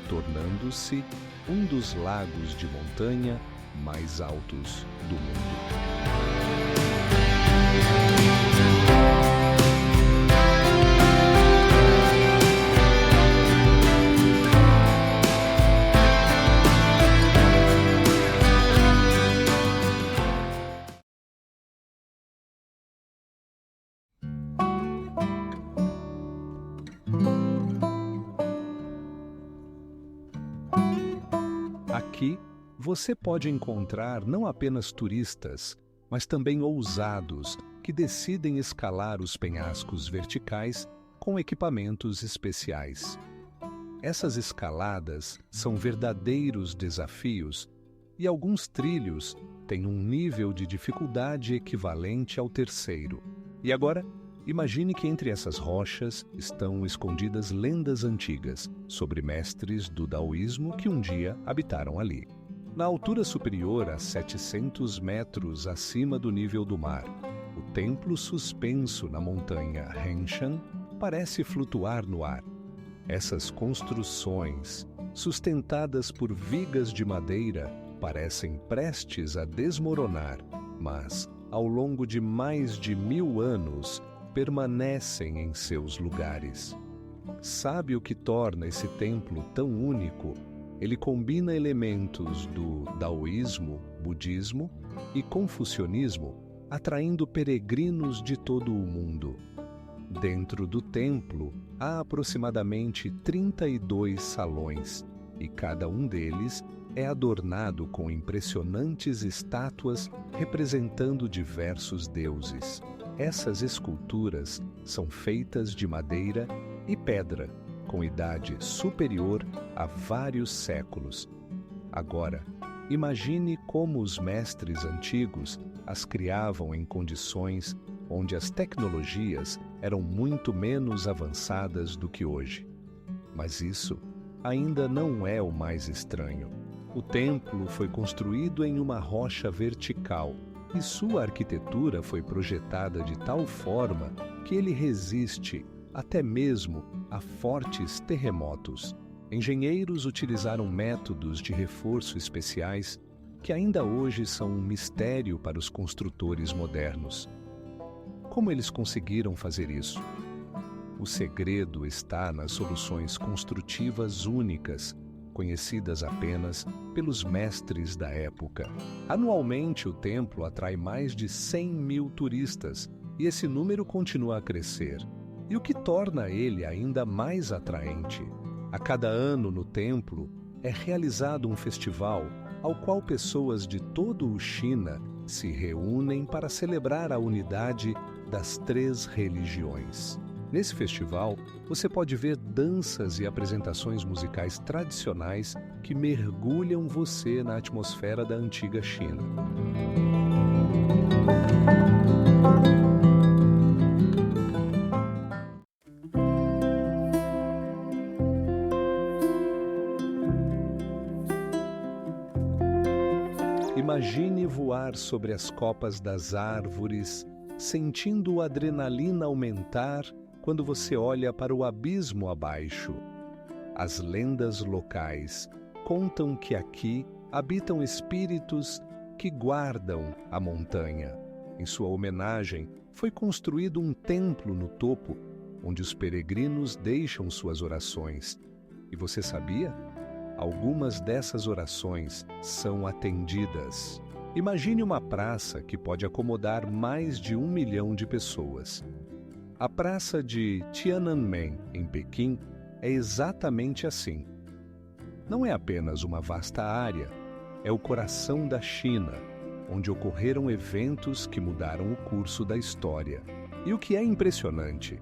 A: tornando-se um dos lagos de montanha mais altos do mundo. Aqui, você pode encontrar não apenas turistas, mas também ousados que decidem escalar os penhascos verticais com equipamentos especiais. Essas escaladas são verdadeiros desafios e alguns trilhos têm um nível de dificuldade equivalente ao terceiro. E agora, imagine que entre essas rochas estão escondidas lendas antigas sobre mestres do daoísmo que um dia habitaram ali. Na altura superior a 700 metros acima do nível do mar, o templo suspenso na montanha Henshan parece flutuar no ar. Essas construções, sustentadas por vigas de madeira, parecem prestes a desmoronar, mas, ao longo de mais de 1000 anos, permanecem em seus lugares. Sabe o que torna esse templo tão único? Ele combina elementos do daoísmo, budismo e confucionismo, atraindo peregrinos de todo o mundo. Dentro do templo, há aproximadamente 32 salões, e cada um deles é adornado com impressionantes estátuas representando diversos deuses. Essas esculturas são feitas de madeira e pedra, com idade superior a vários séculos. Agora, imagine como os mestres antigos as criavam em condições onde as tecnologias eram muito menos avançadas do que hoje. Mas isso ainda não é o mais estranho. O templo foi construído em uma rocha vertical, e sua arquitetura foi projetada de tal forma que ele resiste até mesmo a fortes terremotos. Engenheiros utilizaram métodos de reforço especiais que ainda hoje são um mistério para os construtores modernos. Como eles conseguiram fazer isso? O segredo está nas soluções construtivas únicas, conhecidas apenas pelos mestres da época. Anualmente, o templo atrai mais de 100.000 turistas e esse número continua a crescer. E o que torna ele ainda mais atraente? A cada ano no templo é realizado um festival ao qual pessoas de todo o China se reúnem para celebrar a unidade das 3 religiões. Nesse festival, você pode ver danças e apresentações musicais tradicionais que mergulham você na atmosfera da antiga China. Imagine voar sobre as copas das árvores, sentindo a adrenalina aumentar quando você olha para o abismo abaixo. As lendas locais contam que aqui habitam espíritos que guardam a montanha. Em sua homenagem, foi construído um templo no topo, onde os peregrinos deixam suas orações. E você sabia? Algumas dessas orações são atendidas. Imagine uma praça que pode acomodar mais de 1 milhão de pessoas. A praça de Tiananmen, em Pequim, é exatamente assim. Não é apenas uma vasta área, é o coração da China, onde ocorreram eventos que mudaram o curso da história. E o que é impressionante,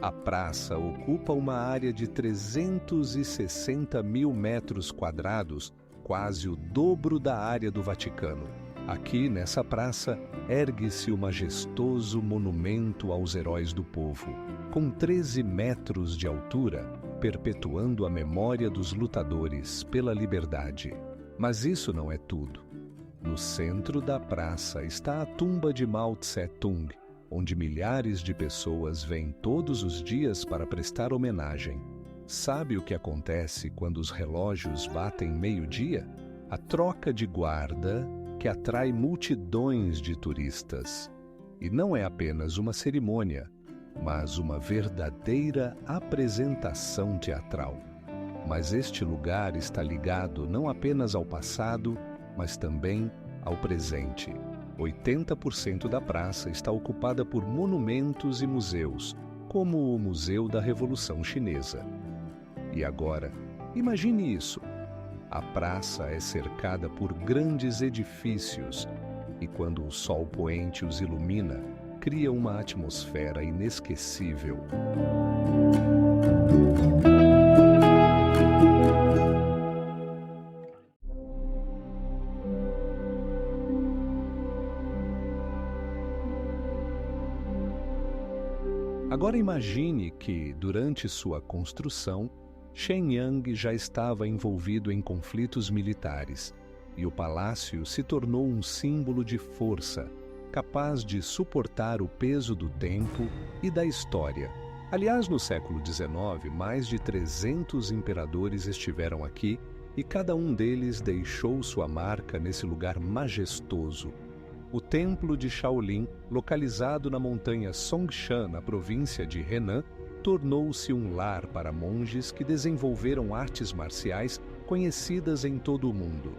A: a praça ocupa uma área de 360 mil metros quadrados, quase o dobro da área do Vaticano. Aqui, nessa praça, ergue-se o majestoso monumento aos heróis do povo, com 13 metros de altura, perpetuando a memória dos lutadores pela liberdade. Mas isso não é tudo. No centro da praça está a tumba de Mao Tse-tung, onde milhares de pessoas vêm todos os dias para prestar homenagem. Sabe o que acontece quando os relógios batem meio-dia? A troca de guarda que atrai multidões de turistas. E não é apenas uma cerimônia, mas uma verdadeira apresentação teatral. Mas este lugar está ligado não apenas ao passado, mas também ao presente. 80% da praça está ocupada por monumentos e museus, como o Museu da Revolução Chinesa. E agora, imagine isso. A praça é cercada por grandes edifícios e quando o sol poente os ilumina, cria uma atmosfera inesquecível. Agora imagine que, durante sua construção, Shenyang já estava envolvido em conflitos militares e o palácio se tornou um símbolo de força, capaz de suportar o peso do tempo e da história. Aliás, no século XIX, mais de 300 imperadores estiveram aqui e cada um deles deixou sua marca nesse lugar majestoso. O Templo de Shaolin, localizado na montanha Songshan, na província de Henan, tornou-se um lar para monges que desenvolveram artes marciais conhecidas em todo o mundo.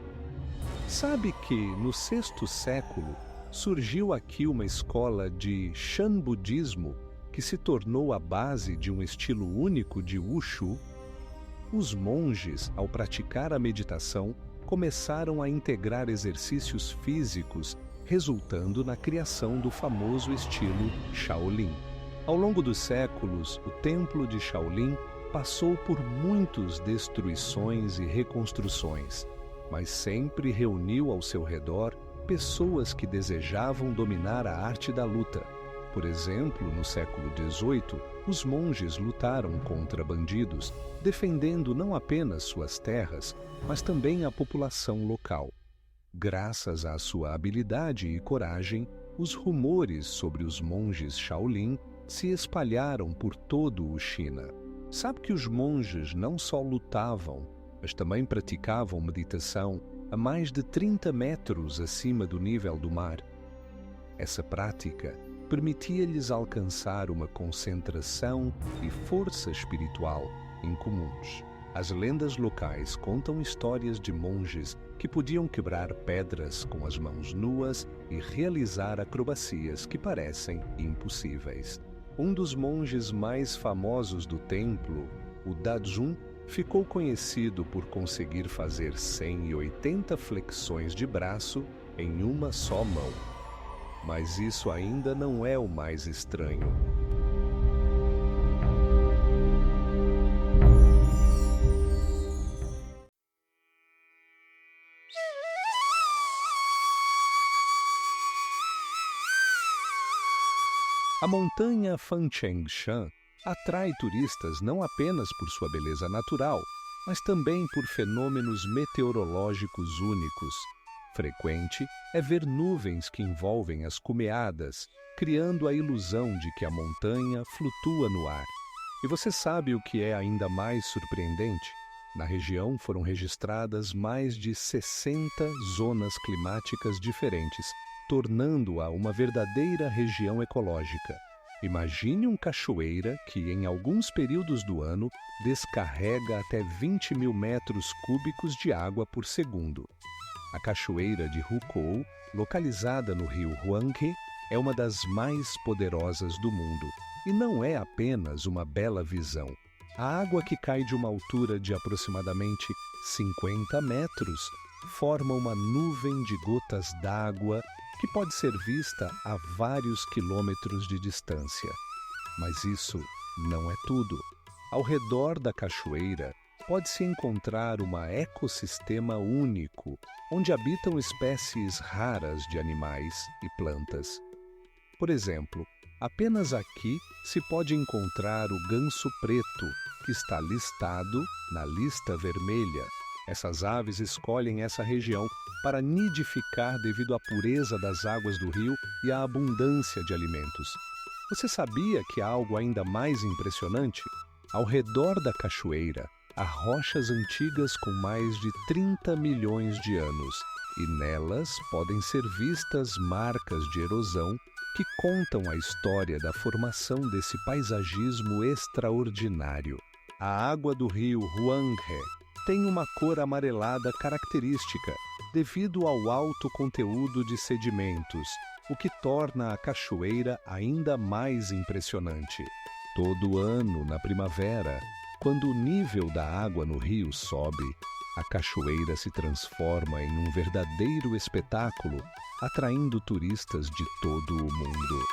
A: Sabe que, no sexto século, surgiu aqui uma escola de Shan Budismo que se tornou a base de um estilo único de Wushu? Os monges, ao praticar a meditação, começaram a integrar exercícios físicos, resultando na criação do famoso estilo Shaolin. Ao longo dos séculos, o Templo de Shaolin passou por muitas destruições e reconstruções, mas sempre reuniu ao seu redor pessoas que desejavam dominar a arte da luta. Por exemplo, no século XVIII, os monges lutaram contra bandidos, defendendo não apenas suas terras, mas também a população local. Graças à sua habilidade e coragem, os rumores sobre os monges Shaolin se espalharam por todo o China. Sabe que os monges não só lutavam, mas também praticavam meditação a mais de 30 metros acima do nível do mar. Essa prática permitia-lhes alcançar uma concentração e força espiritual incomuns. As lendas locais contam histórias de monges que podiam quebrar pedras com as mãos nuas e realizar acrobacias que parecem impossíveis. Um dos monges mais famosos do templo, o Dazun, ficou conhecido por conseguir fazer 180 flexões de braço em uma só mão. Mas isso ainda não é o mais estranho. A montanha Fancheng-Shan atrai turistas não apenas por sua beleza natural, mas também por fenômenos meteorológicos únicos. Frequente é ver nuvens que envolvem as cumeadas, criando a ilusão de que a montanha flutua no ar. E você sabe o que é ainda mais surpreendente? Na região foram registradas mais de 60 zonas climáticas diferentes, tornando-a uma verdadeira região ecológica. Imagine uma cachoeira que, em alguns períodos do ano, descarrega até 20 mil metros cúbicos de água por segundo. A cachoeira de Hukou, localizada no rio Huanghe, é uma das mais poderosas do mundo. E não é apenas uma bela visão. A água que cai de uma altura de aproximadamente 50 metros forma uma nuvem de gotas d'água que pode ser vista a vários quilômetros de distância. Mas isso não é tudo. Ao redor da cachoeira, pode-se encontrar um ecossistema único, onde habitam espécies raras de animais e plantas. Por exemplo, apenas aqui se pode encontrar o ganso preto, que está listado na lista vermelha. Essas aves escolhem essa região para nidificar devido à pureza das águas do rio e à abundância de alimentos. Você sabia que há algo ainda mais impressionante? Ao redor da cachoeira, há rochas antigas com mais de 30 milhões de anos, e nelas podem ser vistas marcas de erosão que contam a história da formação desse paisagismo extraordinário. A água do rio Huanghe tem uma cor amarelada característica devido ao alto conteúdo de sedimentos, o que torna a cachoeira ainda mais impressionante. Todo ano, na primavera, quando o nível da água no rio sobe, a cachoeira se transforma em um verdadeiro espetáculo, atraindo turistas de todo o mundo.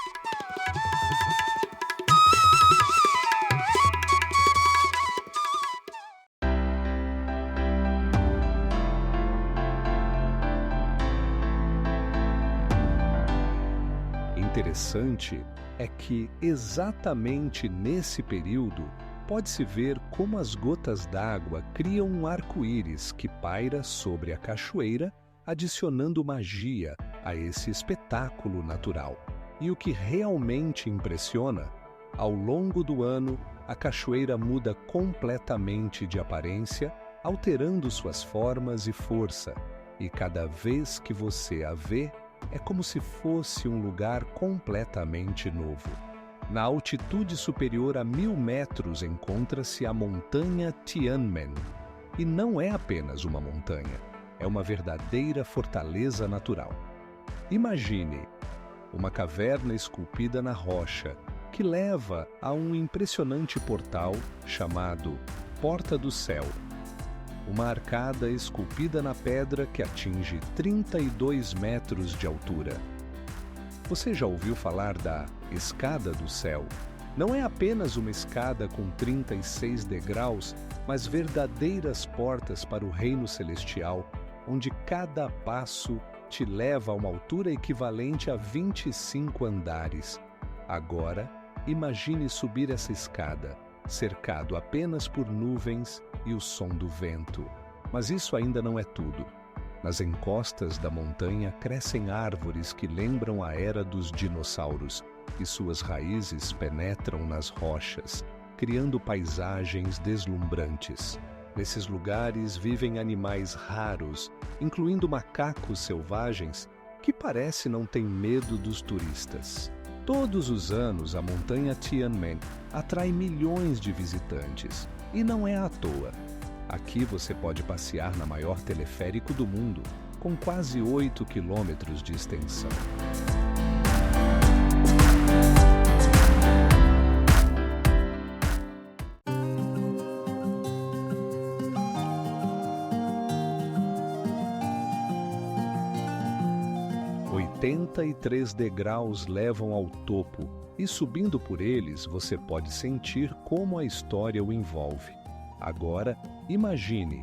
A: Interessante é que, exatamente nesse período, pode-se ver como as gotas d'água criam um arco-íris que paira sobre a cachoeira, adicionando magia a esse espetáculo natural. E o que realmente impressiona, ao longo do ano, a cachoeira muda completamente de aparência, alterando suas formas e força, e cada vez que você a vê, é como se fosse um lugar completamente novo. Na altitude superior a 1000 metros encontra-se a montanha Tianmen. E não é apenas uma montanha, é uma verdadeira fortaleza natural. Imagine uma caverna esculpida na rocha, que leva a um impressionante portal chamado Porta do Céu. Uma arcada esculpida na pedra que atinge 32 metros de altura. Você já ouviu falar da Escada do Céu? Não é apenas uma escada com 36 degraus, mas verdadeiras portas para o reino celestial, onde cada passo te leva a uma altura equivalente a 25 andares. Agora, imagine subir essa escada, cercado apenas por nuvens e o som do vento. Mas isso ainda não é tudo. Nas encostas da montanha crescem árvores que lembram a era dos dinossauros, e suas raízes penetram nas rochas, criando paisagens deslumbrantes. Nesses lugares vivem animais raros, incluindo macacos selvagens, que parece não ter medo dos turistas. Todos os anos, a montanha Tianmen atrai milhões de visitantes, e não é à toa. Aqui você pode passear na maior teleférico do mundo, com quase 8 quilômetros de extensão. Oitenta e 3 degraus levam ao topo, e subindo por eles você pode sentir como a história o envolve. Agora, imagine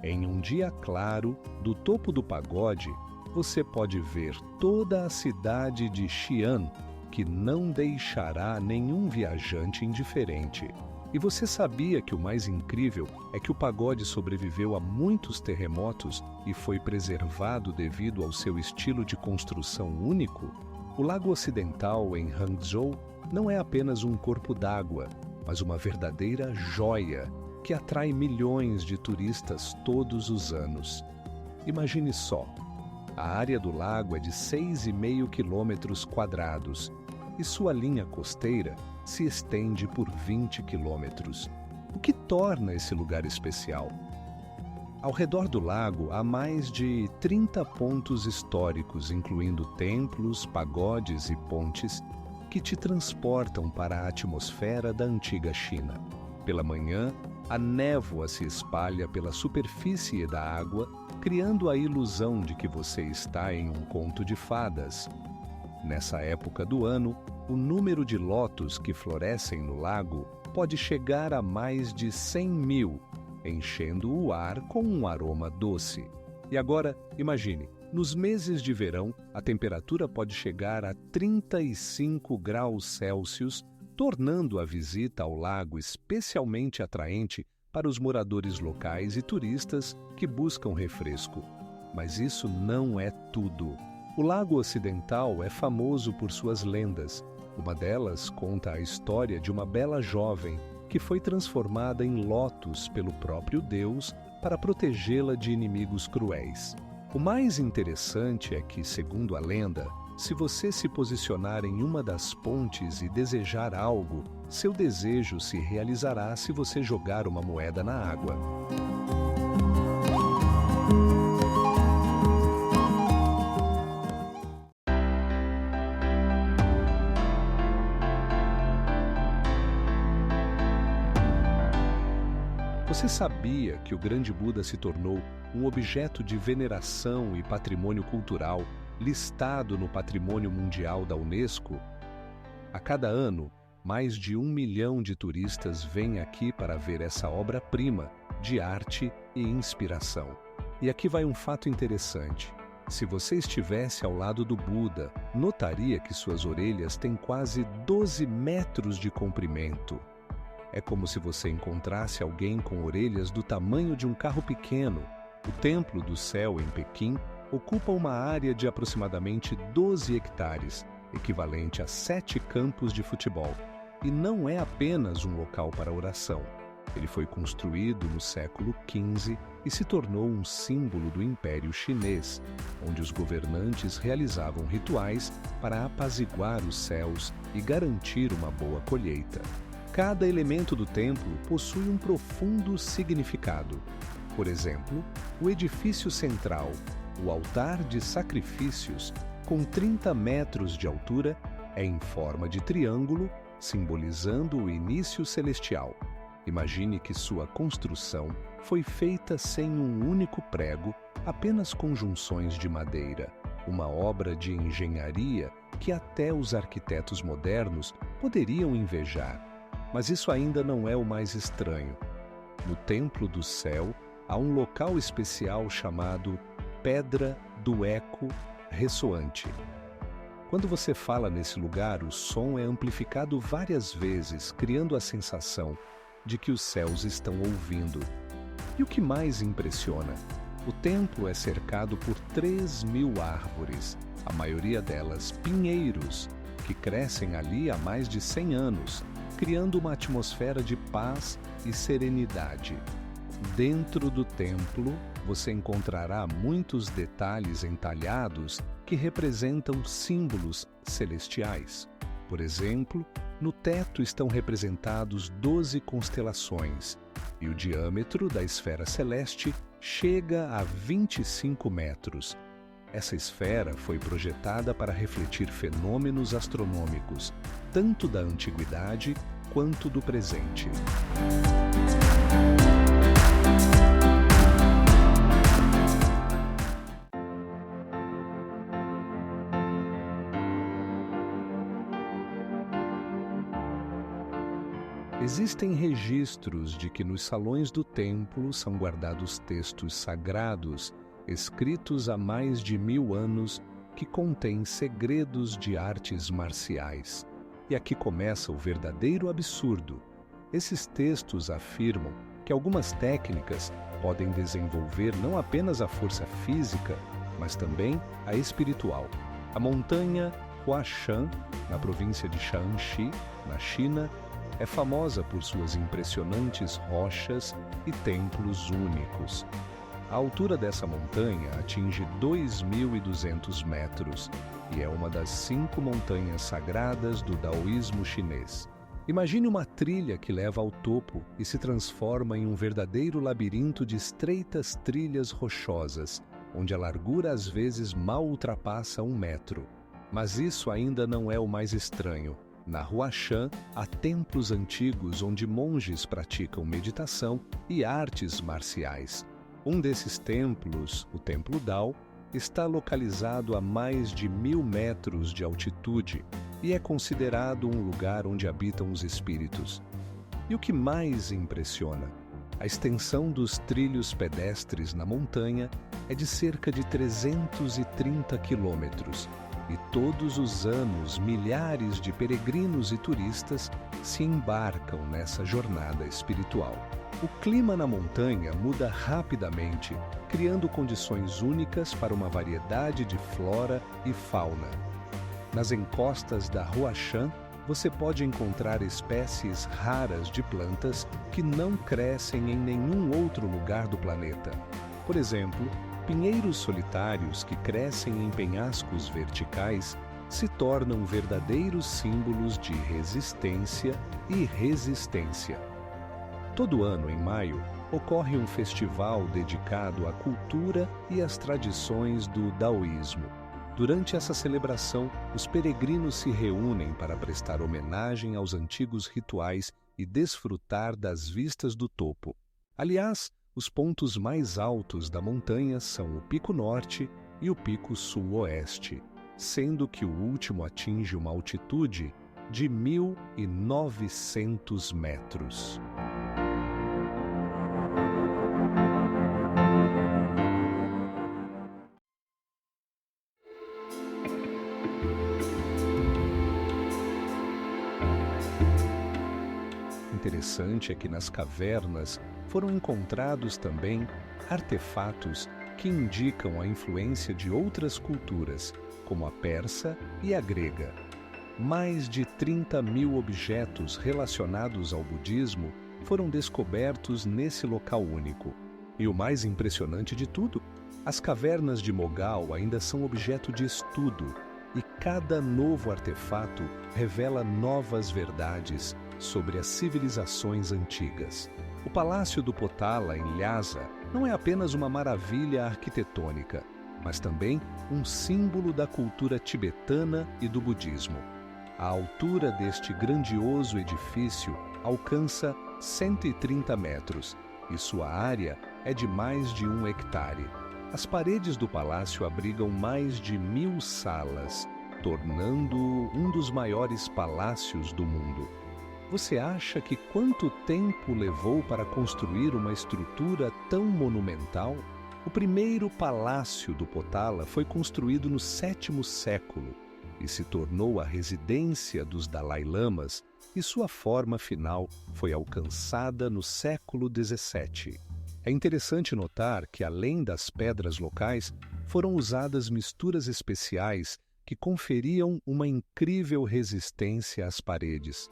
A: Em um dia claro, do topo do pagode, você pode ver toda a cidade de Xi'an, que não deixará nenhum viajante indiferente. E você sabia que o mais incrível é que o pagode sobreviveu a muitos terremotos e foi preservado devido ao seu estilo de construção único? O Lago Ocidental, em Hangzhou, não é apenas um corpo d'água, mas uma verdadeira joia que atrai milhões de turistas todos os anos. Imagine só, a área do lago é de 6,5 quilômetros quadrados e sua linha costeira se estende por 20 quilômetros, o que torna esse lugar especial. Ao redor do lago há mais de 30 pontos históricos, incluindo templos, pagodes e pontes, que te transportam para a atmosfera da antiga China. Pela manhã, a névoa se espalha pela superfície da água, criando a ilusão de que você está em um conto de fadas. Nessa época do ano, o número de lotos que florescem no lago pode chegar a mais de 100.000, enchendo o ar com um aroma doce. E agora, imagine, nos meses de verão, a temperatura pode chegar a 35 graus Celsius, tornando a visita ao lago especialmente atraente para os moradores locais e turistas que buscam refresco. Mas isso não é tudo. O Lago Ocidental é famoso por suas lendas. Uma delas conta a história de uma bela jovem que foi transformada em lótus pelo próprio Deus para protegê-la de inimigos cruéis. O mais interessante é que, segundo a lenda, se você se posicionar em uma das pontes e desejar algo, seu desejo se realizará se você jogar uma moeda na água. Você sabia que o grande Buda se tornou um objeto de veneração e patrimônio cultural listado no Patrimônio Mundial da Unesco? A cada ano, mais de 1 milhão de turistas vêm aqui para ver essa obra-prima de arte e inspiração. E aqui vai um fato interessante. Se você estivesse ao lado do Buda, notaria que suas orelhas têm quase 12 metros de comprimento. É como se você encontrasse alguém com orelhas do tamanho de um carro pequeno. O Templo do Céu, em Pequim, ocupa uma área de aproximadamente 12 hectares, equivalente a 7 campos de futebol. E não é apenas um local para oração. Ele foi construído no século XV e se tornou um símbolo do Império Chinês, onde os governantes realizavam rituais para apaziguar os céus e garantir uma boa colheita. Cada elemento do templo possui um profundo significado. Por exemplo, o edifício central, o altar de sacrifícios, com 30 metros de altura, é em forma de triângulo, simbolizando o início celestial. Imagine que sua construção foi feita sem um único prego, apenas com junções de madeira, uma obra de engenharia que até os arquitetos modernos poderiam invejar. Mas isso ainda não é o mais estranho. No Templo do Céu, há um local especial chamado Pedra do Eco Ressoante. Quando você fala nesse lugar, o som é amplificado várias vezes, criando a sensação de que os céus estão ouvindo. E o que mais impressiona? O templo é cercado por 3.000 árvores, a maioria delas pinheiros, que crescem ali há mais de 100 anos, criando uma atmosfera de paz e serenidade. Dentro do templo, você encontrará muitos detalhes entalhados que representam símbolos celestiais. Por exemplo, no teto estão representados 12 constelações, e o diâmetro da esfera celeste chega a 25 metros. Essa esfera foi projetada para refletir fenômenos astronômicos, tanto da antiguidade quanto do presente. Existem registros de que nos salões do templo são guardados textos sagrados, escritos há mais de 1000 anos, que contêm segredos de artes marciais. E aqui começa o verdadeiro absurdo. Esses textos afirmam que algumas técnicas podem desenvolver não apenas a força física, mas também a espiritual. A montanha Huashan, na província de Shaanxi, na China, é famosa por suas impressionantes rochas e templos únicos. A altura dessa montanha atinge 2.200 metros e é uma das 5 montanhas sagradas do daoísmo chinês. Imagine uma trilha que leva ao topo e se transforma em um verdadeiro labirinto de estreitas trilhas rochosas, onde a largura às vezes mal ultrapassa 1 metro. Mas isso ainda não é o mais estranho. Na Huashan, há templos antigos onde monges praticam meditação e artes marciais. Um desses templos, o Templo Dao, está localizado a mais de 1000 metros de altitude e é considerado um lugar onde habitam os espíritos. E o que mais impressiona? A extensão dos trilhos pedestres na montanha é de cerca de 330 quilômetros. E todos os anos, milhares de peregrinos e turistas se embarcam nessa jornada espiritual. O clima na montanha muda rapidamente, criando condições únicas para uma variedade de flora e fauna. Nas encostas da Huashan, você pode encontrar espécies raras de plantas que não crescem em nenhum outro lugar do planeta. Por exemplo, pinheiros solitários que crescem em penhascos verticais se tornam verdadeiros símbolos de resistência e resistência. Todo ano, em maio, ocorre um festival dedicado à cultura e às tradições do daoísmo. Durante essa celebração, os peregrinos se reúnem para prestar homenagem aos antigos rituais e desfrutar das vistas do topo. Aliás, os pontos mais altos da montanha são o Pico Norte e o Pico Sul-Oeste, sendo que o último atinge uma altitude de 1.900 metros. Interessante é que nas cavernas foram encontrados também artefatos que indicam a influência de outras culturas, como a persa e a grega. Mais de 30.000 objetos relacionados ao budismo foram descobertos nesse local único. E o mais impressionante de tudo, as cavernas de Mogal ainda são objeto de estudo, e cada novo artefato revela novas verdades sobre as civilizações antigas. O Palácio do Potala, em Lhasa, não é apenas uma maravilha arquitetônica, mas também um símbolo da cultura tibetana e do budismo. A altura deste grandioso edifício alcança 130 metros e sua área é de mais de 1 hectare. As paredes do palácio abrigam mais de 1000 salas, tornando-o um dos maiores palácios do mundo. Você acha que quanto tempo levou para construir uma estrutura tão monumental? O primeiro palácio do Potala foi construído no 7º século e se tornou a residência dos Dalai Lamas, e sua forma final foi alcançada no século XVII. É interessante notar que, além das pedras locais, foram usadas misturas especiais que conferiam uma incrível resistência às paredes.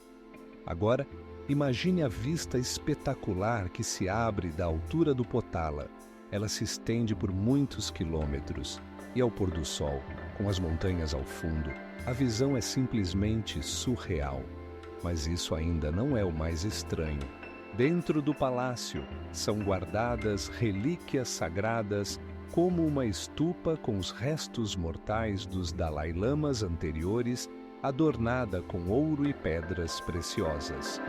A: Agora, imagine a vista espetacular que se abre da altura do Potala. Ela se estende por muitos quilômetros e, ao pôr do sol, com as montanhas ao fundo, a visão é simplesmente surreal. Mas isso ainda não é o mais estranho. Dentro do palácio são guardadas relíquias sagradas, como uma estupa com os restos mortais dos Dalai Lamas anteriores, adornada com ouro e pedras preciosas.